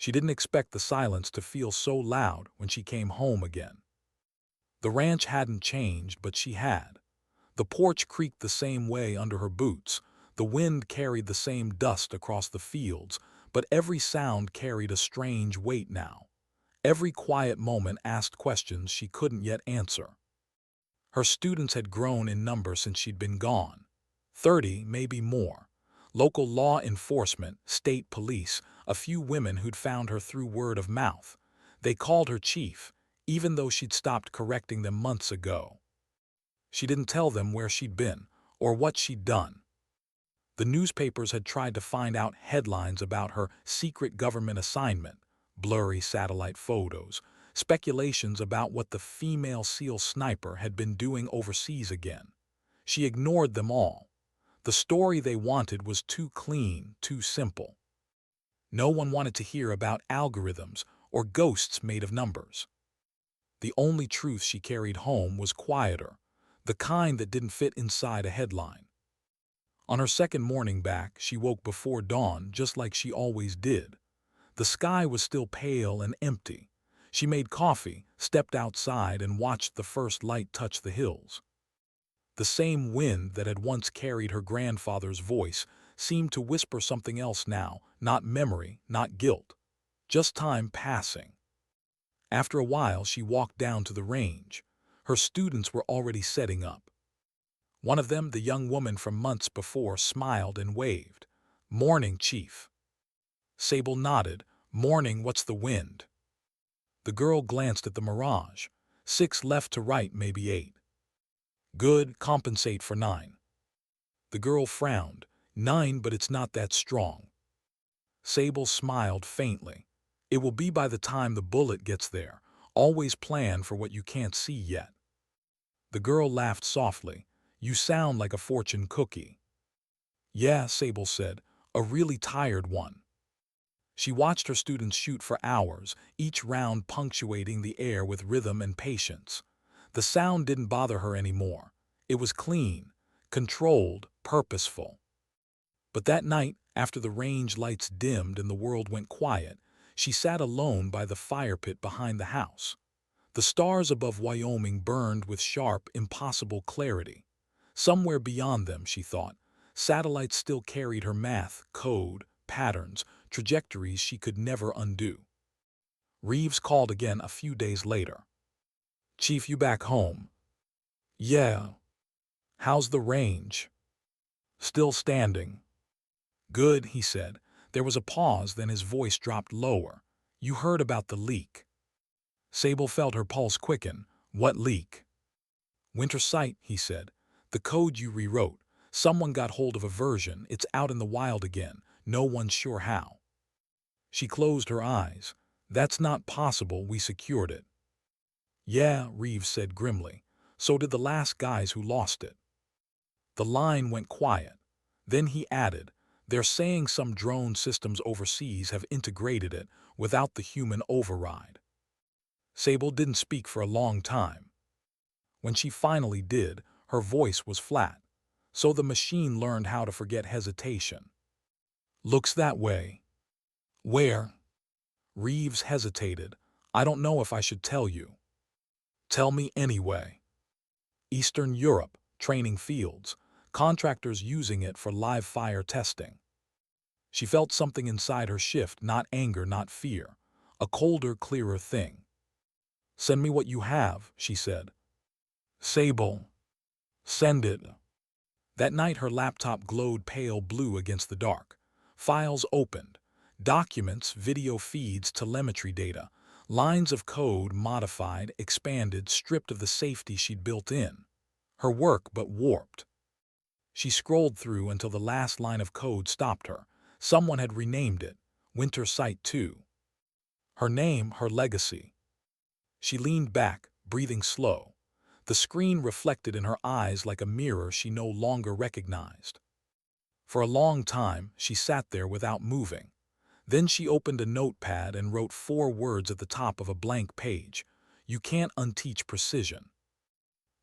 She didn't expect the silence to feel so loud when she came home again. The ranch hadn't changed, but she had. The porch creaked the same way under her boots. The wind carried the same dust across the fields, but every sound carried a strange weight now. Every quiet moment asked questions she couldn't yet answer. Her students had grown in number since she'd been gone. 30, maybe more. Local law enforcement, state police, a few women who'd found her through word of mouth. They called her chief, even though she'd stopped correcting them months ago. She didn't tell them where she'd been or what she'd done. The newspapers had tried to find out headlines about her secret government assignment, blurry satellite photos, speculations about what the female SEAL sniper had been doing overseas again. She ignored them all. The story they wanted was too clean, too simple. No one wanted to hear about algorithms or ghosts made of numbers. The only truth she carried home was quieter, the kind that didn't fit inside a headline. On her second morning back, she woke before dawn just like she always did. The sky was still pale and empty. She made coffee, stepped outside, and watched the first light touch the hills. The same wind that had once carried her grandfather's voice seemed to whisper something else now, not memory, not guilt, just time passing. After a while, she walked down to the range. Her students were already setting up. One of them, the young woman from months before, smiled and waved. "Morning, Chief." Sable nodded. "Morning, what's the wind?" The girl glanced at the mirage. 6 left to right, maybe 8. "Good, compensate for 9. The girl frowned. 9, but it's not that strong. Sable smiled faintly. "It will be by the time the bullet gets there. Always plan for what you can't see yet." The girl laughed softly. "You sound like a fortune cookie." "Yeah," Sable said, "a really tired one." She watched her students shoot for hours, each round punctuating the air with rhythm and patience. The sound didn't bother her anymore. It was clean, controlled, purposeful. But that night, after the range lights dimmed and the world went quiet, she sat alone by the fire pit behind the house. The stars above Wyoming burned with sharp, impossible clarity. Somewhere beyond them, she thought, satellites still carried her math, code, patterns, trajectories she could never undo. Reeves called again a few days later. "Chief, you back home?" "Yeah." "How's the range?" "Still standing." "Good," he said. There was a pause, then his voice dropped lower. "You heard about the leak." Sable felt her pulse quicken. "What leak?" "Winter sight," he said. "The code you rewrote. Someone got hold of a version. It's out in the wild again. No one's sure how." She closed her eyes. "That's not possible. We secured it." "Yeah," Reeves said grimly. "So did the last guys who lost it." The line went quiet. Then he added, "They're saying some drone systems overseas have integrated it without the human override." Sable didn't speak for a long time. When she finally did, her voice was flat. So the machine learned how to forget hesitation. "Looks that way." "Where?" Reeves hesitated. "I don't know if I should tell you." "Tell me anyway." "Eastern Europe, training fields, contractors using it for live fire testing." She felt something inside her shift, not anger, not fear. A colder, clearer thing. "Send me what you have," she said. "Sable." "Send it." That night her laptop glowed pale blue against the dark. Files opened. Documents, video feeds, telemetry data. Lines of code modified, expanded, stripped of the safety she'd built in. Her work, but warped. She scrolled through until the last line of code stopped her. Someone had renamed it. Winter Sight 2. Her name, her legacy. She leaned back, breathing slow. The screen reflected in her eyes like a mirror she no longer recognized. For a long time, she sat there without moving. Then she opened a notepad and wrote 4 words at the top of a blank page. "You can't unteach precision."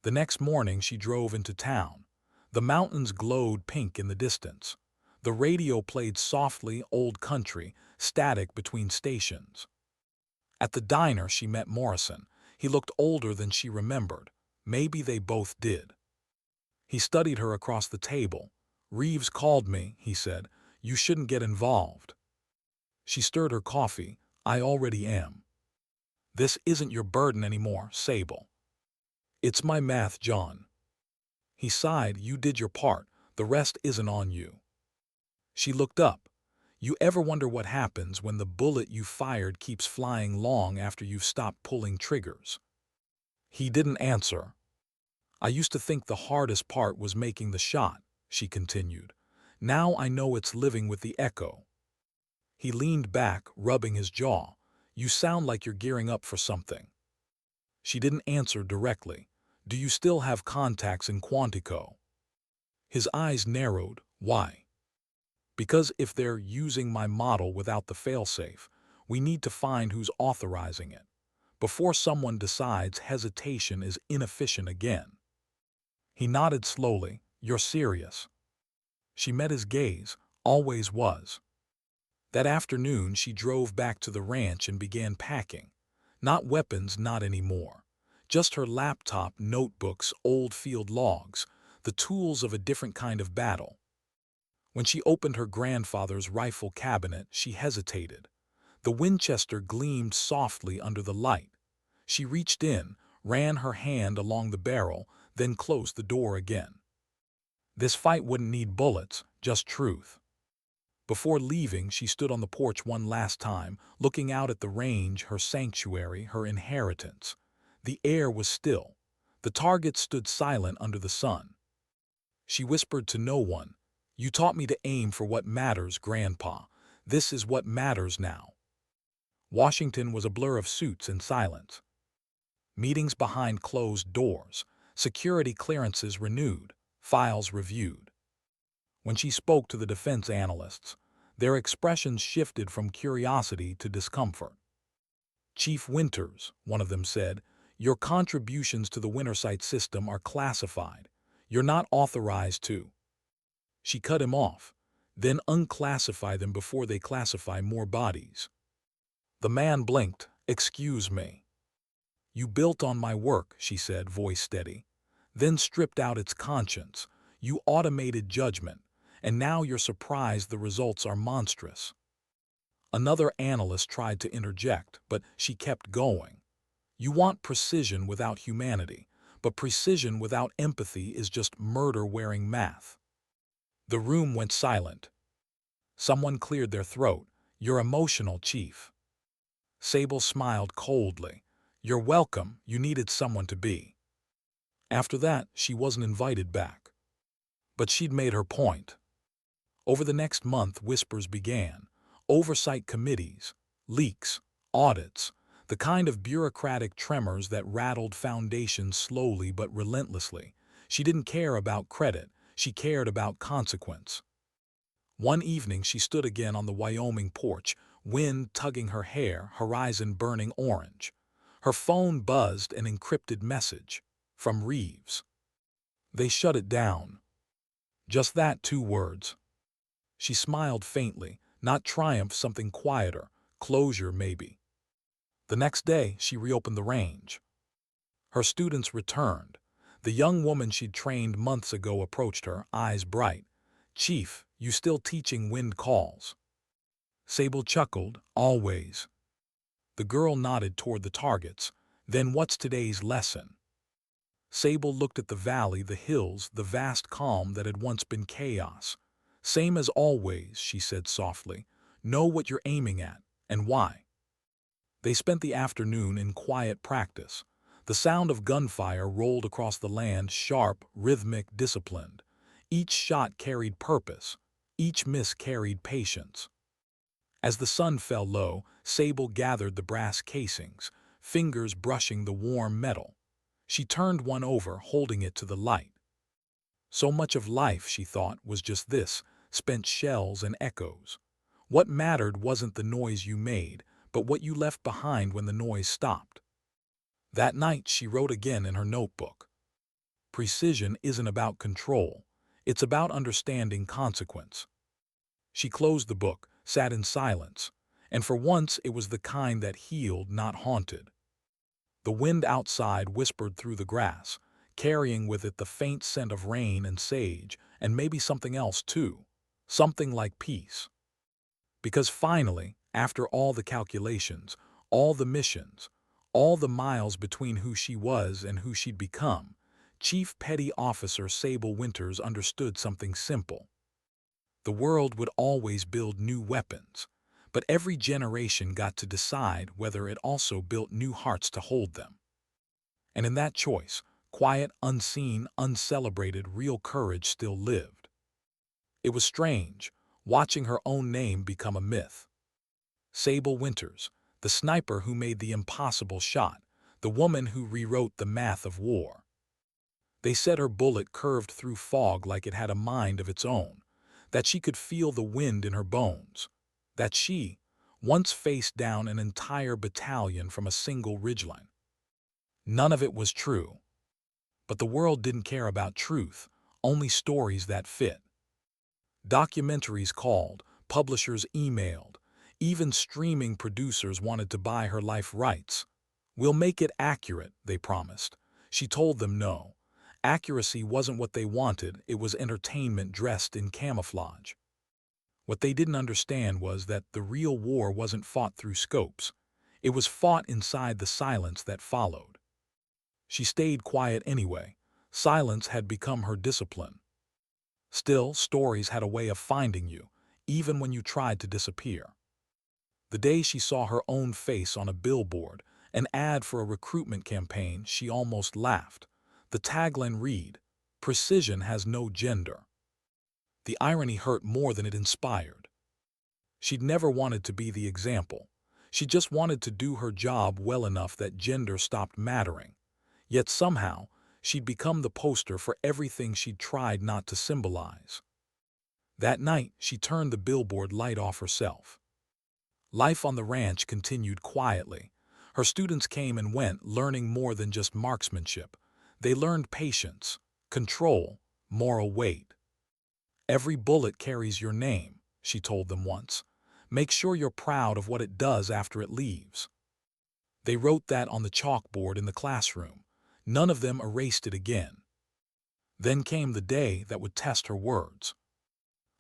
The next morning she drove into town. The mountains glowed pink in the distance. The radio played softly, old country, static between stations. At the diner, she met Morrison. He looked older than she remembered. Maybe they both did. He studied her across the table. "Reeves called me," he said. "You shouldn't get involved." She stirred her coffee. "I already am." "This isn't your burden anymore, Sable." "It's my math, John." He sighed. "You did your part. The rest isn't on you." She looked up. "You ever wonder what happens when the bullet you fired keeps flying long after you've stopped pulling triggers?" He didn't answer. "I used to think the hardest part was making the shot," she continued. "Now I know it's living with the echo." He leaned back, rubbing his jaw. "You sound like you're gearing up for something." She didn't answer directly. "Do you still have contacts in Quantico?" His eyes narrowed. "Why?" "Because if they're using my model without the failsafe, we need to find who's authorizing it. Before someone decides, hesitation is inefficient again." He nodded slowly. "You're serious?" She met his gaze. "Always was." That afternoon she drove back to the ranch and began packing. Not weapons, not anymore. Just her laptop, notebooks, old field logs, the tools of a different kind of battle. When she opened her grandfather's rifle cabinet, she hesitated. The Winchester gleamed softly under the light. She reached in, ran her hand along the barrel, then closed the door again. This fight wouldn't need bullets, just truth. Before leaving, she stood on the porch one last time, looking out at the range, her sanctuary, her inheritance. The air was still. The targets stood silent under the sun. She whispered to no one, "You taught me to aim for what matters, Grandpa. This is what matters now." Washington was a blur of suits and silence. Meetings behind closed doors, security clearances renewed, files reviewed. When she spoke to the defense analysts, their expressions shifted from curiosity to discomfort. "Chief Winters," one of them said, "your contributions to the Wintersight system are classified. You're not authorized to." She cut him off. "Then unclassify them before they classify more bodies." The man blinked. "Excuse me." "You built on my work," she said, voice steady. "Then stripped out its conscience. You automated judgment. And now you're surprised the results are monstrous." Another analyst tried to interject, but she kept going. "You want precision without humanity, but precision without empathy is just murder-wearing math." The room went silent. Someone cleared their throat. "You're emotional, Chief." Sable smiled coldly. "You're welcome. You needed someone to be." After that, she wasn't invited back. But she'd made her point. Over the next month, whispers began. Oversight committees, leaks, audits, the kind of bureaucratic tremors that rattled foundations slowly but relentlessly. She didn't care about credit. She cared about consequence. One evening she stood again on the Wyoming porch, wind tugging her hair, horizon burning orange. Her phone buzzed an encrypted message. From Reeves. They shut it down. Just that, 2 words. She smiled faintly, not triumph, something quieter, closure maybe. The next day she reopened the range. Her students returned. The young woman she'd trained months ago approached her, eyes bright. "Chief, you still teaching wind calls?" Sable chuckled. "Always." The girl nodded toward the targets. "Then what's today's lesson?" Sable looked at the valley, the hills, the vast calm that had once been chaos. "Same as always," she said softly. "Know what you're aiming at, and why." They spent the afternoon in quiet practice. The sound of gunfire rolled across the land, sharp, rhythmic, disciplined. Each shot carried purpose. Each miss carried patience. As the sun fell low, Sable gathered the brass casings, fingers brushing the warm metal. She turned one over, holding it to the light. So much of life, she thought, was just this, spent shells and echoes. What mattered wasn't the noise you made, but what you left behind when the noise stopped. That night she wrote again in her notebook. Precision isn't about control. It's about understanding consequence. She closed the book, sat in silence. And for once it was the kind that healed, not haunted. The wind outside whispered through the grass, carrying with it the faint scent of rain and sage, and maybe something else too, something like peace. Because finally, after all the calculations, all the missions, all the miles between who she was and who she'd become, Chief Petty Officer Sable Winters understood something simple. The world would always build new weapons, but every generation got to decide whether it also built new hearts to hold them. And in that choice, quiet, unseen, uncelebrated, real courage still lived. It was strange, watching her own name become a myth. Sable Winters, the sniper who made the impossible shot, the woman who rewrote the math of war. They said her bullet curved through fog like it had a mind of its own, that she could feel the wind in her bones, that she once faced down an entire battalion from a single ridgeline. None of it was true. But the world didn't care about truth, only stories that fit. Documentaries called, publishers emailed, even streaming producers wanted to buy her life rights. "We'll make it accurate," they promised. She told them no. Accuracy wasn't what they wanted, it was entertainment dressed in camouflage. What they didn't understand was that the real war wasn't fought through scopes. It was fought inside the silence that followed. She stayed quiet anyway. Silence had become her discipline. Still, stories had a way of finding you, even when you tried to disappear. The day she saw her own face on a billboard, an ad for a recruitment campaign, she almost laughed. The tagline read, "Precision has no gender." The irony hurt more than it inspired. She'd never wanted to be the example. She just wanted to do her job well enough that gender stopped mattering. Yet somehow, she'd become the poster for everything she'd tried not to symbolize. That night, she turned the billboard light off herself. Life on the ranch continued quietly. Her students came and went, learning more than just marksmanship. They learned patience, control, moral weight. "Every bullet carries your name," she told them once. "Make sure you're proud of what it does after it leaves." They wrote that on the chalkboard in the classroom. None of them erased it again. Then came the day that would test her words.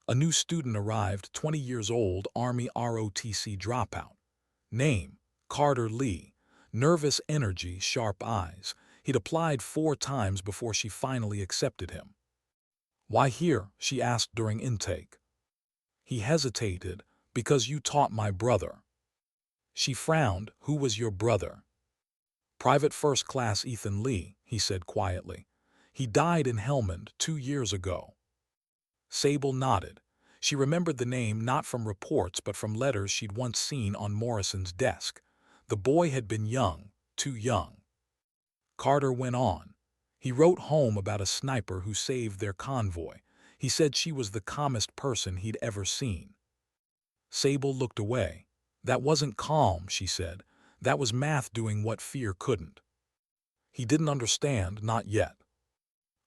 A new student arrived, 20 years old, Army ROTC dropout. Name, Carter Lee. Nervous energy, sharp eyes. He'd applied 4 times before she finally accepted him. "Why here?" she asked during intake. He hesitated. "Because you taught my brother." She frowned. "Who was your brother?" "Private First Class Ethan Lee," he said quietly. "He died in Helmand 2 years ago." Sable nodded. She remembered the name not from reports but from letters she'd once seen on Morrison's desk. The boy had been young, too young. Carter went on. He wrote home about a sniper who saved their convoy. He said she was the calmest person he'd ever seen. Sable looked away. "That wasn't calm," she said. "That was math doing what fear couldn't." He didn't understand, not yet.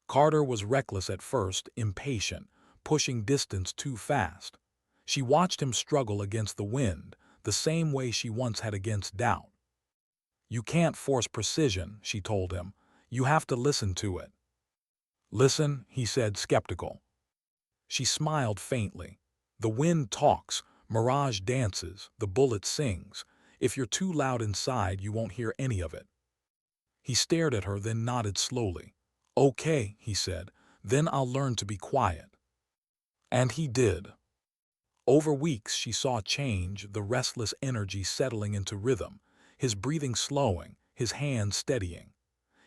Carter was reckless at first, impatient, pushing distance too fast. She watched him struggle against the wind, the same way she once had against doubt. "You can't force precision," she told him. "You have to listen to it." "Listen," he said, skeptical. She smiled faintly. "The wind talks, mirage dances, the bullet sings. If you're too loud inside, you won't hear any of it." He stared at her, then nodded slowly. "Okay," he said, "then I'll learn to be quiet." And he did. Over weeks she saw change, the restless energy settling into rhythm, his breathing slowing, his hands steadying.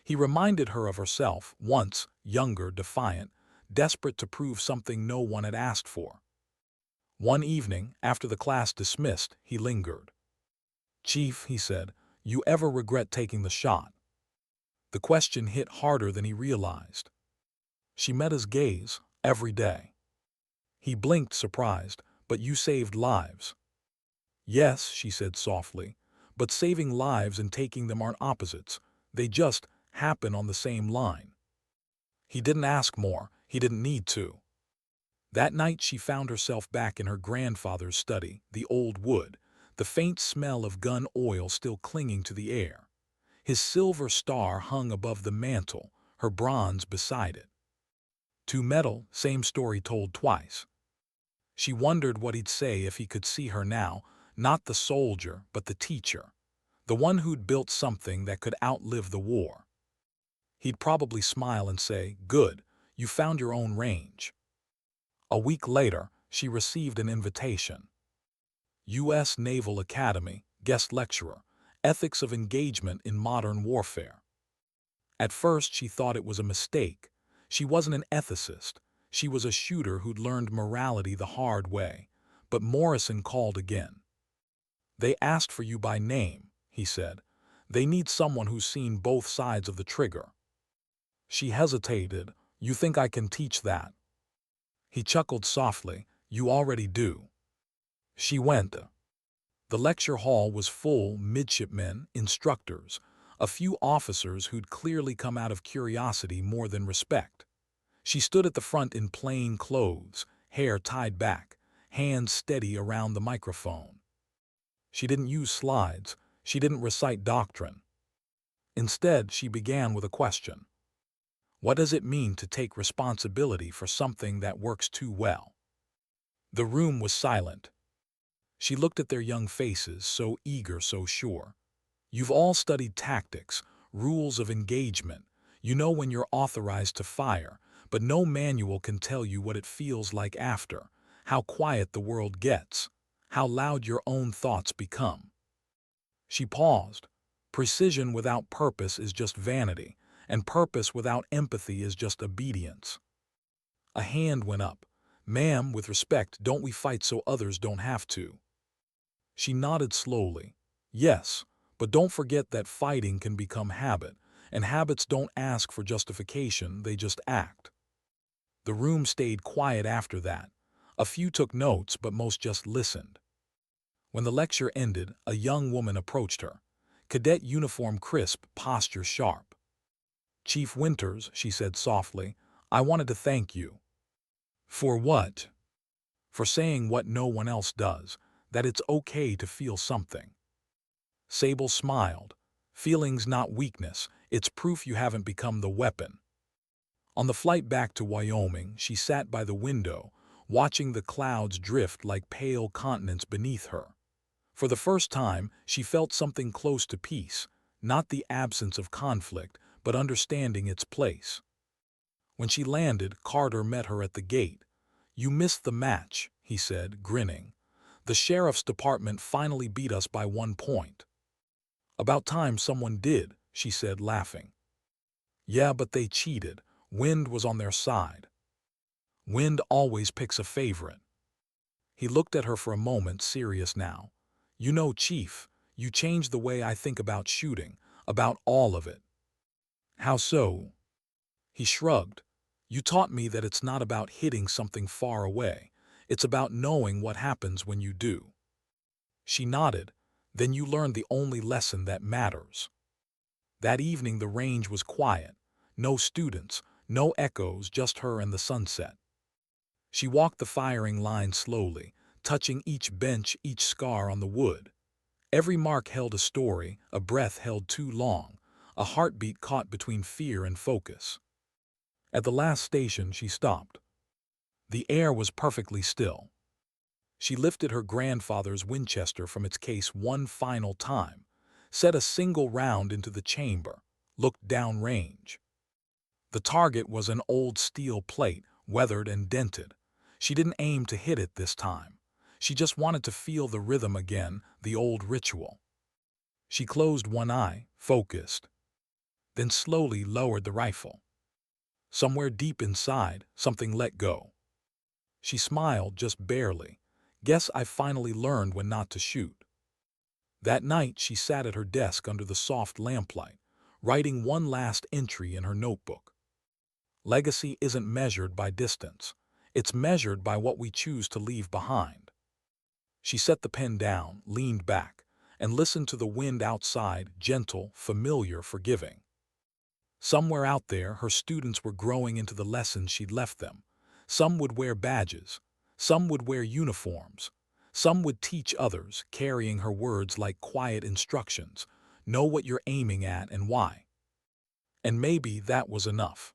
He reminded her of herself, once, younger, defiant, desperate to prove something no one had asked for. One evening, after the class dismissed, he lingered. "Chief," he said, "you ever regret taking the shot?" The question hit harder than he realized. She met his gaze. "Every day." He blinked, surprised. "But you saved lives." "Yes," she said softly, "but saving lives and taking them aren't opposites. They just happen on the same line." He didn't ask more. He didn't need to. That night she found herself back in her grandfather's study, the old wood. the faint smell of gun oil still clinging to the air. His silver star hung above the mantle, her bronze beside it. To metal, same story told twice. She wondered what he'd say if he could see her now, not the soldier, but the teacher, the one who'd built something that could outlive the war. He'd probably smile and say, "Good, you found your own range." A week later, she received an invitation. U.S. Naval Academy, guest lecturer, ethics of engagement in modern warfare. At first, she thought it was a mistake. She wasn't an ethicist. She was a shooter who'd learned morality the hard way. But Morrison called again. "They asked for you by name," he said. "They need someone who's seen both sides of the trigger." She hesitated. "You think I can teach that?" He chuckled softly. "You already do." She went. The lecture hall was full, midshipmen, instructors, a few officers who'd clearly come out of curiosity more than respect. She stood at the front in plain clothes, hair tied back, hands steady around the microphone. She didn't use slides. She didn't recite doctrine. Instead, she began with a question. What does it mean to take responsibility for something that works too well? The room was silent. She looked at their young faces, so eager, so sure. You've all studied tactics, rules of engagement. You know when you're authorized to fire, but no manual can tell you what it feels like after, how quiet the world gets, how loud your own thoughts become. She paused. Precision without purpose is just vanity, and purpose without empathy is just obedience. A hand went up. "Ma'am, with respect, don't we fight so others don't have to?" She nodded slowly. "Yes, but don't forget that fighting can become habit, and habits don't ask for justification, they just act." The room stayed quiet after that. A few took notes, but most just listened. When the lecture ended, a young woman approached her. Cadet uniform crisp, posture sharp. "Chief Winters," she said softly, "I wanted to thank you." "For what?" "For saying what no one else does, that it's okay to feel something." Sable smiled. "Feeling's not weakness, it's proof you haven't become the weapon." On the flight back to Wyoming, she sat by the window, watching the clouds drift like pale continents beneath her. For the first time, she felt something close to peace, not the absence of conflict, but understanding its place. When she landed, Carter met her at the gate. "You missed the match," he said, grinning. "The sheriff's department finally beat us by 1 point." "About time someone did," she said, laughing. "Yeah, but they cheated. Wind was on their side." "Wind always picks a favorite." He looked at her for a moment, serious now. "You know, Chief, you changed the way I think about shooting, about all of it." "How so?" He shrugged. "You taught me that it's not about hitting something far away. It's about knowing what happens when you do." She nodded. "Then you learned the only lesson that matters." That evening the range was quiet. No students, no echoes, just her and the sunset. She walked the firing line slowly, touching each bench, each scar on the wood. Every mark held a story, a breath held too long, a heartbeat caught between fear and focus. At the last station she stopped. The air was perfectly still. She lifted her grandfather's Winchester from its case one final time, set a single round into the chamber, looked downrange. The target was an old steel plate, weathered and dented. She didn't aim to hit it this time. She just wanted to feel the rhythm again, the old ritual. She closed one eye, focused, then slowly lowered the rifle. Somewhere deep inside, something let go. She smiled, just barely. "Guess I finally learned when not to shoot." That night she sat at her desk under the soft lamplight, writing one last entry in her notebook. Legacy isn't measured by distance. It's measured by what we choose to leave behind. She set the pen down, leaned back, and listened to the wind outside, gentle, familiar, forgiving. Somewhere out there, her students were growing into the lessons she'd left them. Some would wear badges. Some would wear uniforms. Some would teach others, carrying her words like quiet instructions. Know what you're aiming at and why. And maybe that was enough.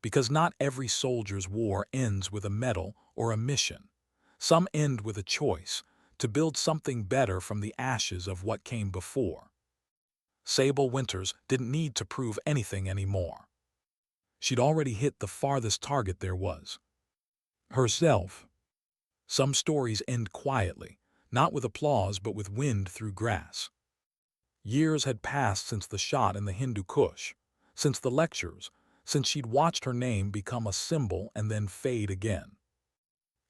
Because not every soldier's war ends with a medal or a mission. Some end with a choice, to build something better from the ashes of what came before. Sable Winters didn't need to prove anything anymore. She'd already hit the farthest target there was. Herself. Some stories end quietly, not with applause but with wind through grass. Years had passed since the shot in the Hindu Kush, since the lectures, since she'd watched her name become a symbol and then fade again.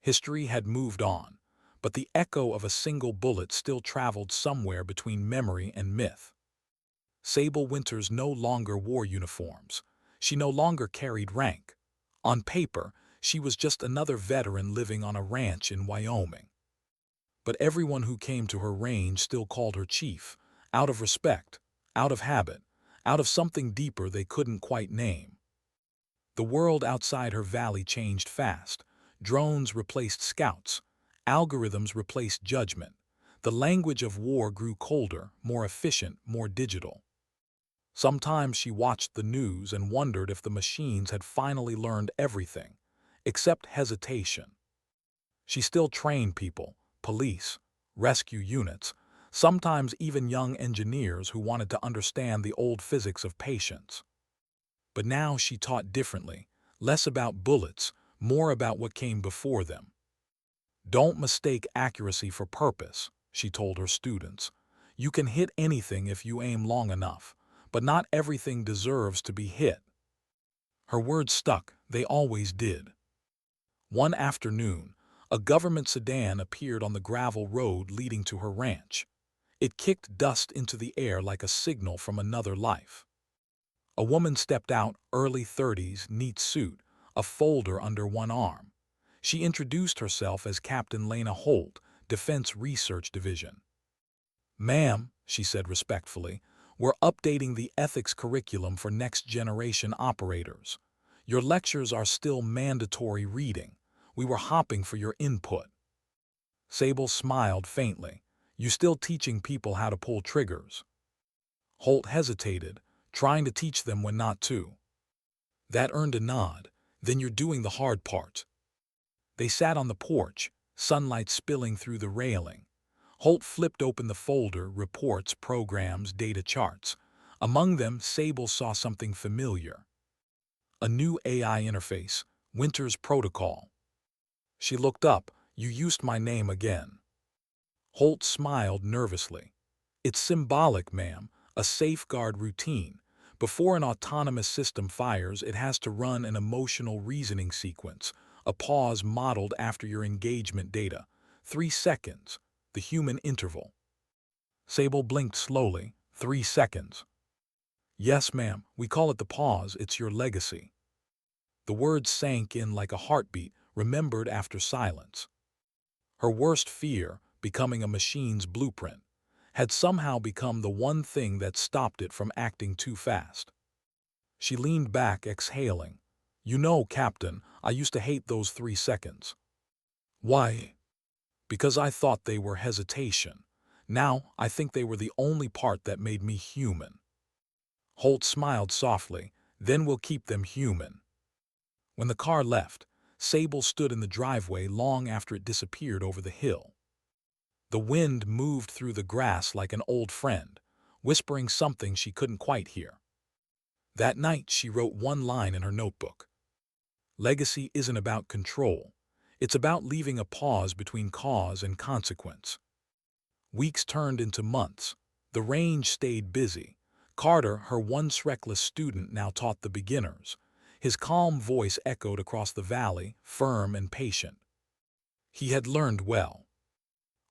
History had moved on, but the echo of a single bullet still traveled somewhere between memory and myth. Sable Winters no longer wore uniforms. She no longer carried rank. On paper, she was just another veteran living on a ranch in Wyoming. But everyone who came to her range still called her chief, out of respect, out of habit, out of something deeper they couldn't quite name. The world outside her valley changed fast. Drones replaced scouts. Algorithms replaced judgment. The language of war grew colder, more efficient, more digital. Sometimes she watched the news and wondered if the machines had finally learned everything, except hesitation. She still trained people, police, rescue units, sometimes even young engineers who wanted to understand the old physics of patience. But now she taught differently, less about bullets, more about what came before them. Don't mistake accuracy for purpose, she told her students. You can hit anything if you aim long enough, but not everything deserves to be hit. Her words stuck, they always did. One afternoon, a government sedan appeared on the gravel road leading to her ranch. It kicked dust into the air like a signal from another life. A woman stepped out, early 30s, neat suit, a folder under one arm. She introduced herself as Captain Lena Holt, Defense Research Division. "Ma'am," she said respectfully, "we're updating the ethics curriculum for next-generation operators. Your lectures are still mandatory reading. We were hopping for your input." Sable smiled faintly. "You still teaching people how to pull triggers?" Holt hesitated, trying to teach them when not to. That earned a nod. "Then you're doing the hard part." They sat on the porch, sunlight spilling through the railing. Holt flipped open the folder, reports, programs, data charts. Among them, Sable saw something familiar. A new AI interface, Winter's Protocol. She looked up. "You used my name again." Holt smiled nervously. "It's symbolic, ma'am, a safeguard routine. Before an autonomous system fires, it has to run an emotional reasoning sequence, a pause modeled after your engagement data. 3 seconds, the human interval." Sable blinked slowly. 3 seconds. "Yes, ma'am, we call it the pause. It's your legacy." The words sank in like a heartbeat, remembered after silence. Her worst fear, becoming a machine's blueprint, had somehow become the one thing that stopped it from acting too fast. She leaned back, exhaling. "You know, Captain, I used to hate those 3 seconds." "Why?" "Because I thought they were hesitation. Now I think they were the only part that made me human." Holt smiled softly. "Then we'll keep them human." When the car left, Sable stood in the driveway long after it disappeared over the hill. The wind moved through the grass like an old friend, whispering something she couldn't quite hear. That night she wrote one line in her notebook. Legacy isn't about control. It's about leaving a pause between cause and consequence. Weeks turned into months. The range stayed busy. Carter, her once reckless student, now taught the beginners. His calm voice echoed across the valley, firm and patient. He had learned well.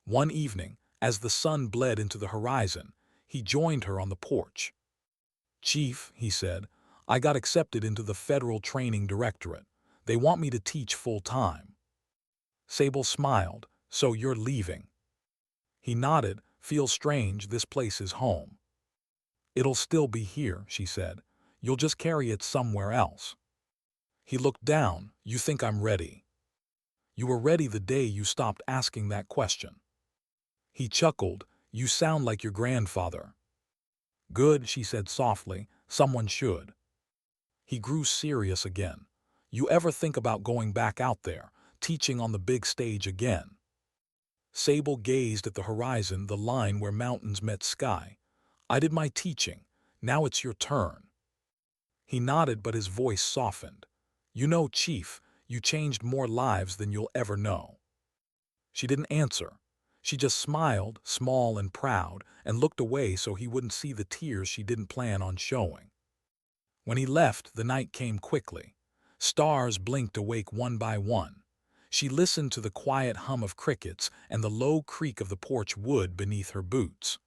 One evening, as the sun bled into the horizon, he joined her on the porch. "Chief," he said, "I got accepted into the Federal Training Directorate. They want me to teach full-time." Sable smiled. "So you're leaving?" He nodded. "Feels strange, this place is home." "It'll still be here," she said. "You'll just carry it somewhere else." He looked down. "You think I'm ready?" You were ready the day you stopped asking that question. He chuckled. You sound like your grandfather. Good, she said softly. Someone should. He grew serious again. You ever think about going back out there, teaching on the big stage again? Sable gazed at the horizon, the line where mountains met sky. I did my teaching. Now it's your turn. He nodded, but his voice softened. You know, Chief, you changed more lives than you'll ever know. She didn't answer. She just smiled, small and proud, and looked away so he wouldn't see the tears she didn't plan on showing. When he left, the night came quickly. Stars blinked awake one by one. She listened to the quiet hum of crickets and the low creak of the porch wood beneath her boots.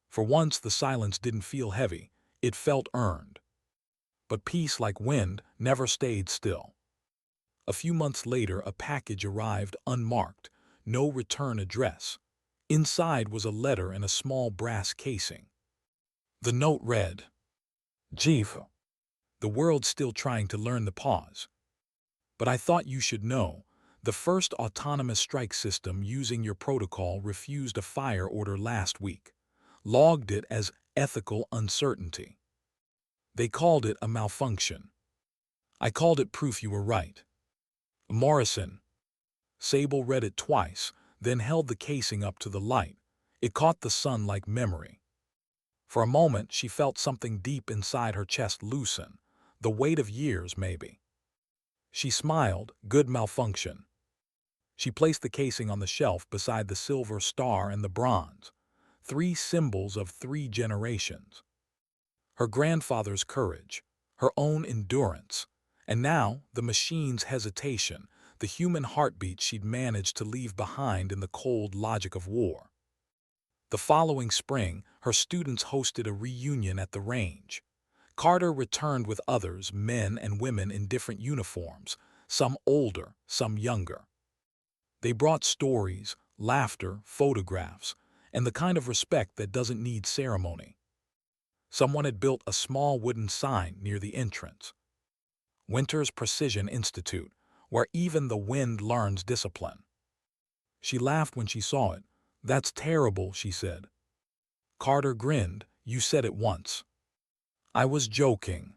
For once the silence didn't feel heavy, it felt earned. But peace, like wind, never stayed still. A few months later, a package arrived unmarked, no return address. Inside was a letter in a small brass casing. The note read, Chief, the world's still trying to learn the pause. But I thought you should know, the first autonomous strike system using your protocol refused a fire order last week. Logged it as ethical uncertainty. They called it a malfunction. I called it proof you were right. Morrison. Sable read it twice, then held the casing up to the light. It caught the sun like memory. For a moment, she felt something deep inside her chest loosen, the weight of years, maybe. She smiled, good malfunction. She placed the casing on the shelf beside the silver star and the bronze, 3 symbols of 3 generations. Her grandfather's courage, her own endurance, and now the machine's hesitation, the human heartbeat she'd managed to leave behind in the cold logic of war. The following spring, her students hosted a reunion at the range. Carter returned with others, men and women in different uniforms, some older, some younger. They brought stories, laughter, photographs, and the kind of respect that doesn't need ceremony. Someone had built a small wooden sign near the entrance. Winter's Precision Institute, where even the wind learns discipline. She laughed when she saw it. That's terrible, she said. Carter grinned. You said it once. I was joking.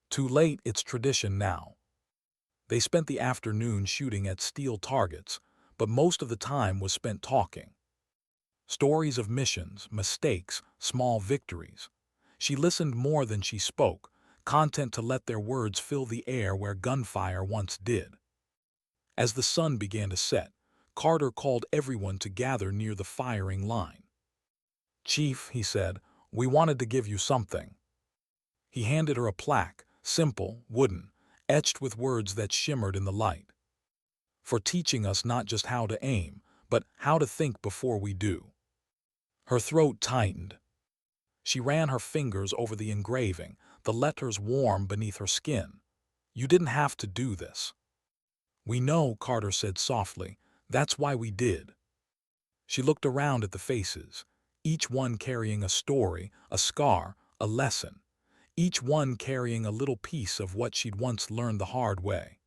Too late, it's tradition now. They spent the afternoon shooting at steel targets, but most of the time was spent talking. Stories of missions, mistakes, small victories. She listened more than she spoke, content to let their words fill the air where gunfire once did. As the sun began to set, Carter called everyone to gather near the firing line. Chief, he said, we wanted to give you something. He handed her a plaque, simple, wooden, etched with words that shimmered in the light. For teaching us not just how to aim, but how to think before we do. Her throat tightened. She ran her fingers over the engraving, the letters warm beneath her skin. You didn't have to do this. We know, Carter said softly. That's why we did. She looked around at the faces, each one carrying a story, a scar, a lesson, each one carrying a little piece of what she'd once learned the hard way.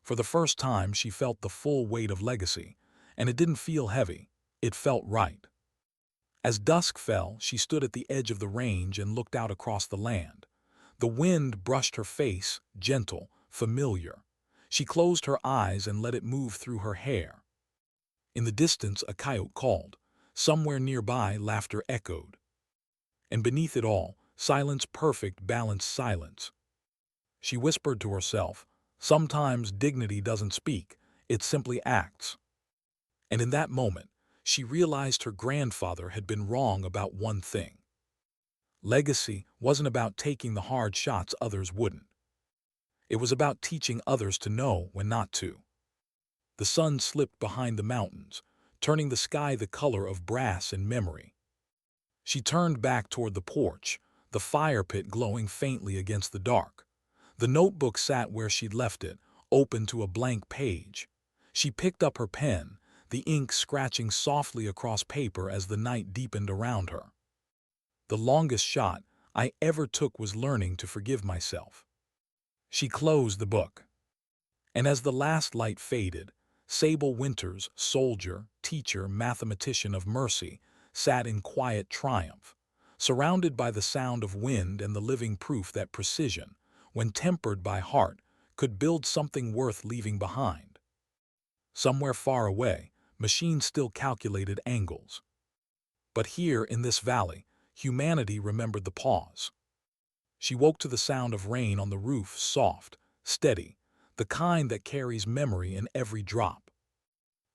For the first time, she felt the full weight of legacy, and it didn't feel heavy. It felt right. As dusk fell, she stood at the edge of the range and looked out across the land. The wind brushed her face, gentle, familiar. She closed her eyes and let it move through her hair. In the distance, a coyote called. Somewhere nearby, laughter echoed. And beneath it all, silence, perfect, balanced silence. She whispered to herself, sometimes dignity doesn't speak, it simply acts. And in that moment, she realized her grandfather had been wrong about one thing. Legacy wasn't about taking the hard shots others wouldn't. It was about teaching others to know when not to. The sun slipped behind the mountains, turning the sky the color of brass and memory. She turned back toward the porch, the fire pit glowing faintly against the dark. The notebook sat where she'd left it, open to a blank page. She picked up her pen, the ink scratching softly across paper as the night deepened around her. The longest shot I ever took was learning to forgive myself. She closed the book. And as the last light faded, Sable Winters, soldier, teacher, mathematician of mercy, sat in quiet triumph, surrounded by the sound of wind and the living proof that precision, when tempered by heart, could build something worth leaving behind. Somewhere far away, machines still calculated angles. But here, in this valley, humanity remembered the pause. She woke to the sound of rain on the roof, soft, steady, the kind that carries memory in every drop.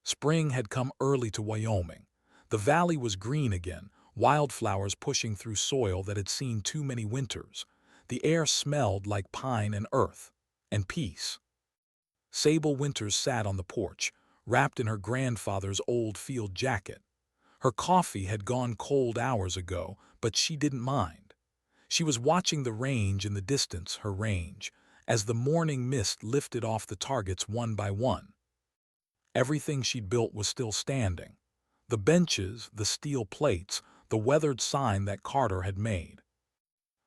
Spring had come early to Wyoming. The valley was green again, wildflowers pushing through soil that had seen too many winters. The air smelled like pine and earth, and peace. Sable Winters sat on the porch, wrapped in her grandfather's old field jacket. Her coffee had gone cold hours ago, but she didn't mind. She was watching the range in the distance, her range, as the morning mist lifted off the targets one by one. Everything she'd built was still standing. The benches, the steel plates, the weathered sign that Carter had made.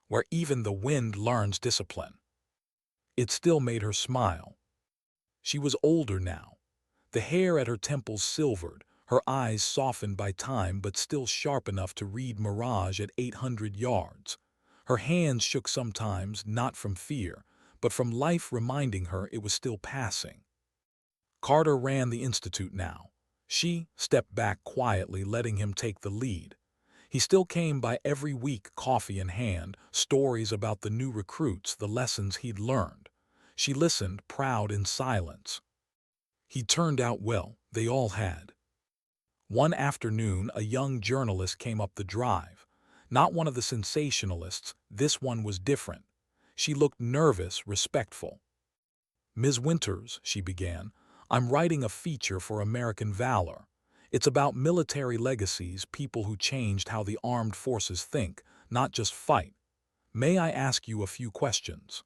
Where even the wind learns discipline. It still made her smile. She was older now. The hair at her temples silvered, her eyes softened by time but still sharp enough to read mirage at 800 yards. Her hands shook sometimes, not from fear, but from life reminding her it was still passing. Carter ran the institute now. She stepped back quietly, letting him take the lead. He still came by every week, coffee in hand, stories about the new recruits, the lessons he'd learned. She listened, proud in silence. He turned out well, they all had. One afternoon, a young journalist came up the drive. Not one of the sensationalists, this one was different. She looked nervous, respectful. "Ms. Winters," she began, "I'm writing a feature for American Valor. It's about military legacies, people who changed how the armed forces think, not just fight. May I ask you a few questions?"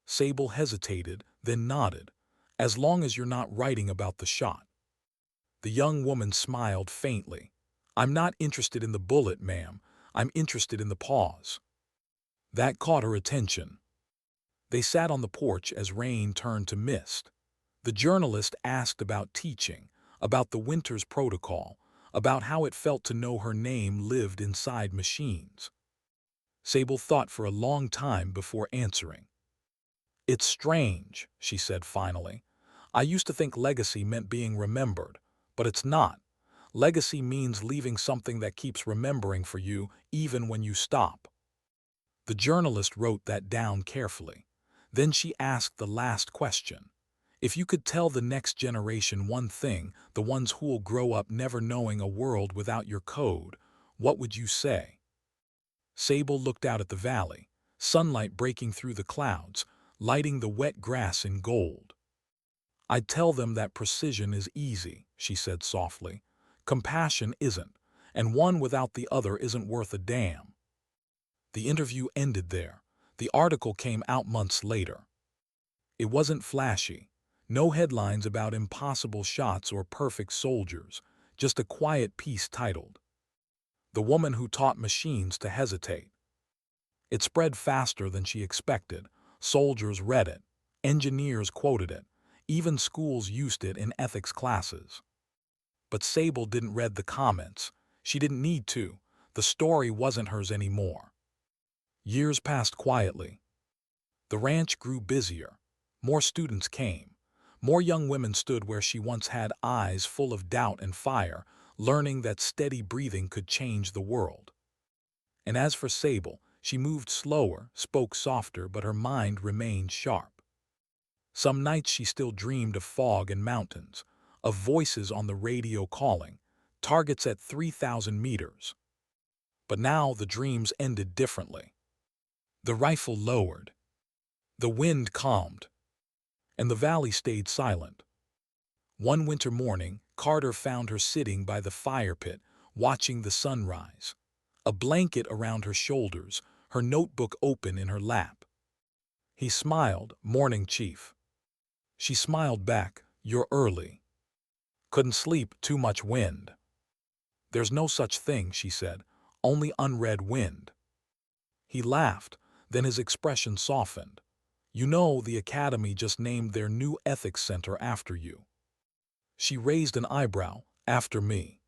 Sable hesitated, then nodded. "As long as you're not writing about the shot." The young woman smiled faintly. "I'm not interested in the bullet, ma'am. I'm interested in the pause." That caught her attention. They sat on the porch as rain turned to mist. The journalist asked about teaching, about the Winters protocol, about how it felt to know her name lived inside machines. Sable thought for a long time before answering. "It's strange," she said finally. "I used to think legacy meant being remembered, but it's not. Legacy means leaving something that keeps remembering for you even when you stop." The journalist wrote that down carefully. Then she asked the last question. "If you could tell the next generation one thing, the ones who'll grow up never knowing a world without your code, what would you say?" Sable looked out at the valley, sunlight breaking through the clouds, lighting the wet grass in gold. "I'd tell them that precision is easy," she said softly. "Compassion isn't, and one without the other isn't worth a damn." The interview ended there. The article came out months later. It wasn't flashy. No headlines about impossible shots or perfect soldiers, just a quiet piece titled, "The Woman Who Taught Machines to Hesitate." It spread faster than she expected. Soldiers read it. Engineers quoted it. Even schools used it in ethics classes. But Sable didn't read the comments. She didn't need to. The story wasn't hers anymore. Years passed quietly. The ranch grew busier. More students came. More young women stood where she once had, eyes full of doubt and fire, learning that steady breathing could change the world. And as for Sable, she moved slower, spoke softer, but her mind remained sharp. Some nights she still dreamed of fog and mountains, of voices on the radio calling, targets at 3,000 meters. But now the dreams ended differently. The rifle lowered. The wind calmed. And the valley stayed silent. One winter morning, Carter found her sitting by the fire pit, watching the sunrise. A blanket around her shoulders, her notebook open in her lap. He smiled, "Morning, Chief." She smiled back, "You're early." "Couldn't sleep, too much wind." "There's no such thing," she said, "only unread wind." He laughed, then his expression softened. You know the Academy just named their new ethics center after you. She raised an eyebrow. After me.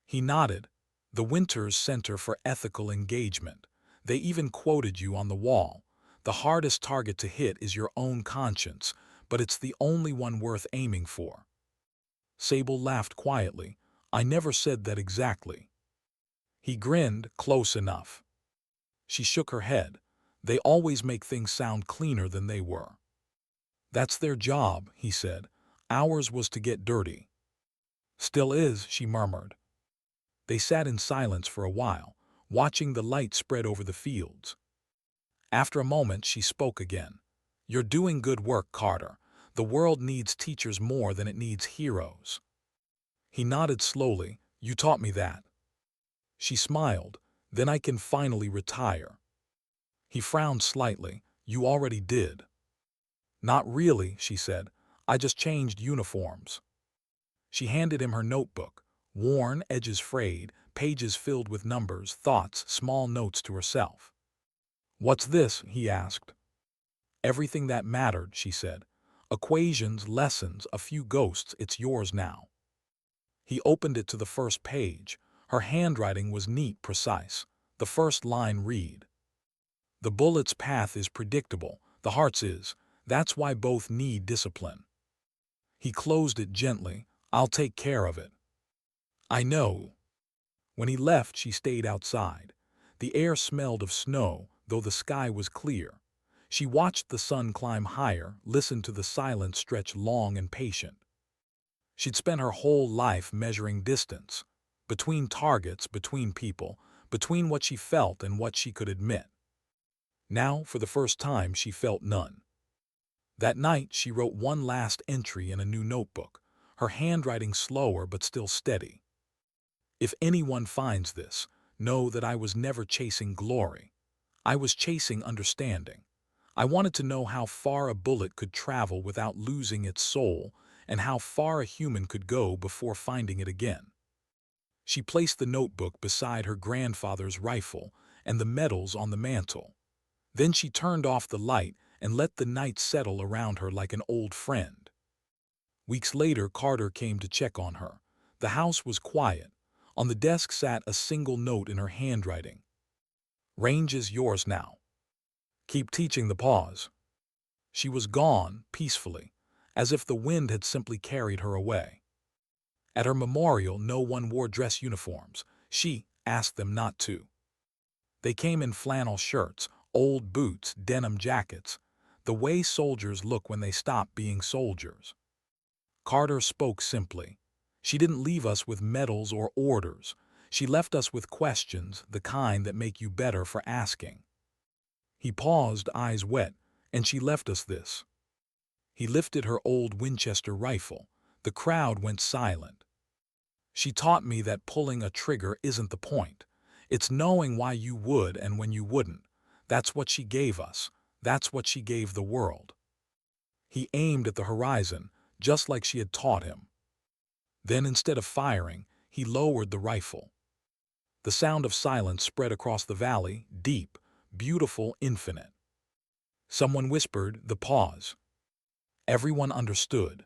He nodded. The Winters Center for Ethical Engagement. They even quoted you on the wall. The hardest target to hit is your own conscience, but it's the only one worth aiming for. Sable laughed quietly. I never said that exactly. He grinned. Close enough. She shook her head. They always make things sound cleaner than they were. That's their job, he said. Ours was to get dirty. Still is, she murmured. They sat in silence for a while, watching the light spread over the fields. After a moment, she spoke again. You're doing good work, Carter. The world needs teachers more than it needs heroes. He nodded slowly. You taught me that. She smiled. Then I can finally retire. He frowned slightly. You already did. Not really, she said. I just changed uniforms. She handed him her notebook. Worn, edges frayed, pages filled with numbers, thoughts, small notes to herself. What's this? He asked. Everything that mattered, she said. Equations, lessons, a few ghosts, it's yours now. He opened it to the first page. Her handwriting was neat, precise. The first line read, the bullet's path is predictable, the heart's is. That's why both need discipline. He closed it gently. I'll take care of it. I know. When he left, she stayed outside. The air smelled of snow, though the sky was clear. She watched the sun climb higher, listened to the silence stretch long and patient. She'd spent her whole life measuring distance, between targets, between people, between what she felt and what she could admit. Now, for the first time, she felt none. That night, she wrote one last entry in a new notebook, her handwriting slower but still steady. If anyone finds this, know that I was never chasing glory. I was chasing understanding. I wanted to know how far a bullet could travel without losing its soul, and how far a human could go before finding it again. She placed the notebook beside her grandfather's rifle and the medals on the mantle. Then she turned off the light and let the night settle around her like an old friend. Weeks later, Carter came to check on her. The house was quiet. On the desk sat a single note in her handwriting. Range is yours now. Keep teaching the pause. She was gone, peacefully, as if the wind had simply carried her away. At her memorial, no one wore dress uniforms. She asked them not to. They came in flannel shirts, old boots, denim jackets, the way soldiers look when they stop being soldiers. Carter spoke simply. She didn't leave us with medals or orders. She left us with questions, the kind that make you better for asking. He paused, eyes wet, and she left us this. He lifted her old Winchester rifle. The crowd went silent. She taught me that pulling a trigger isn't the point. It's knowing why you would and when you wouldn't. That's what she gave us. That's what she gave the world. He aimed at the horizon, just like she had taught him. Then, instead of firing, he lowered the rifle. The sound of silence spread across the valley, deep, beautiful, infinite. Someone whispered, the pause. Everyone understood.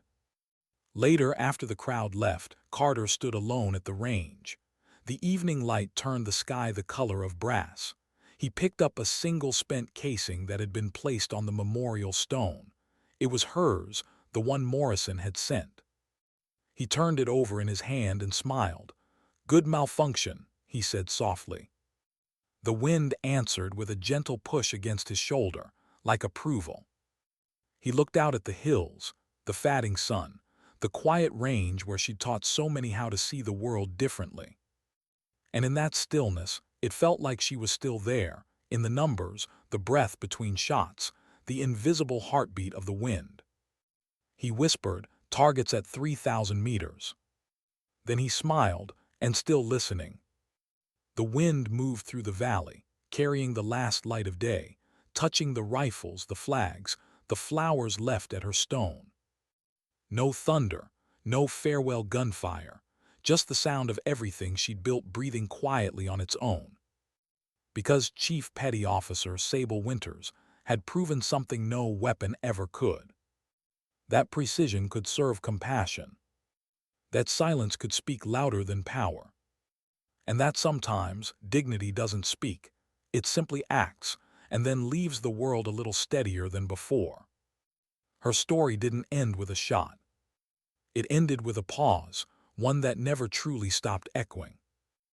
Later, after the crowd left, Carter stood alone at the range. The evening light turned the sky the color of brass. He picked up a single spent casing that had been placed on the memorial stone. It was hers, the one Morrison had sent. He turned it over in his hand and smiled. Good malfunction, he said softly. The wind answered with a gentle push against his shoulder, like approval. He looked out at the hills, the fatting sun, the quiet range where she'd taught so many how to see the world differently. And in that stillness, it felt like she was still there, in the numbers, the breath between shots, the invisible heartbeat of the wind. He whispered, targets at 3,000 meters. Then he smiled, and still listening. The wind moved through the valley, carrying the last light of day, touching the rifles, the flags, the flowers left at her stone. No thunder, no farewell gunfire, just the sound of everything she'd built breathing quietly on its own. Because Chief Petty Officer Sable Winters had proven something no weapon ever could. That precision could serve compassion. That silence could speak louder than power. And that sometimes dignity doesn't speak. It simply acts, and then leaves the world a little steadier than before. Her story didn't end with a shot. It ended with a pause, one that never truly stopped echoing.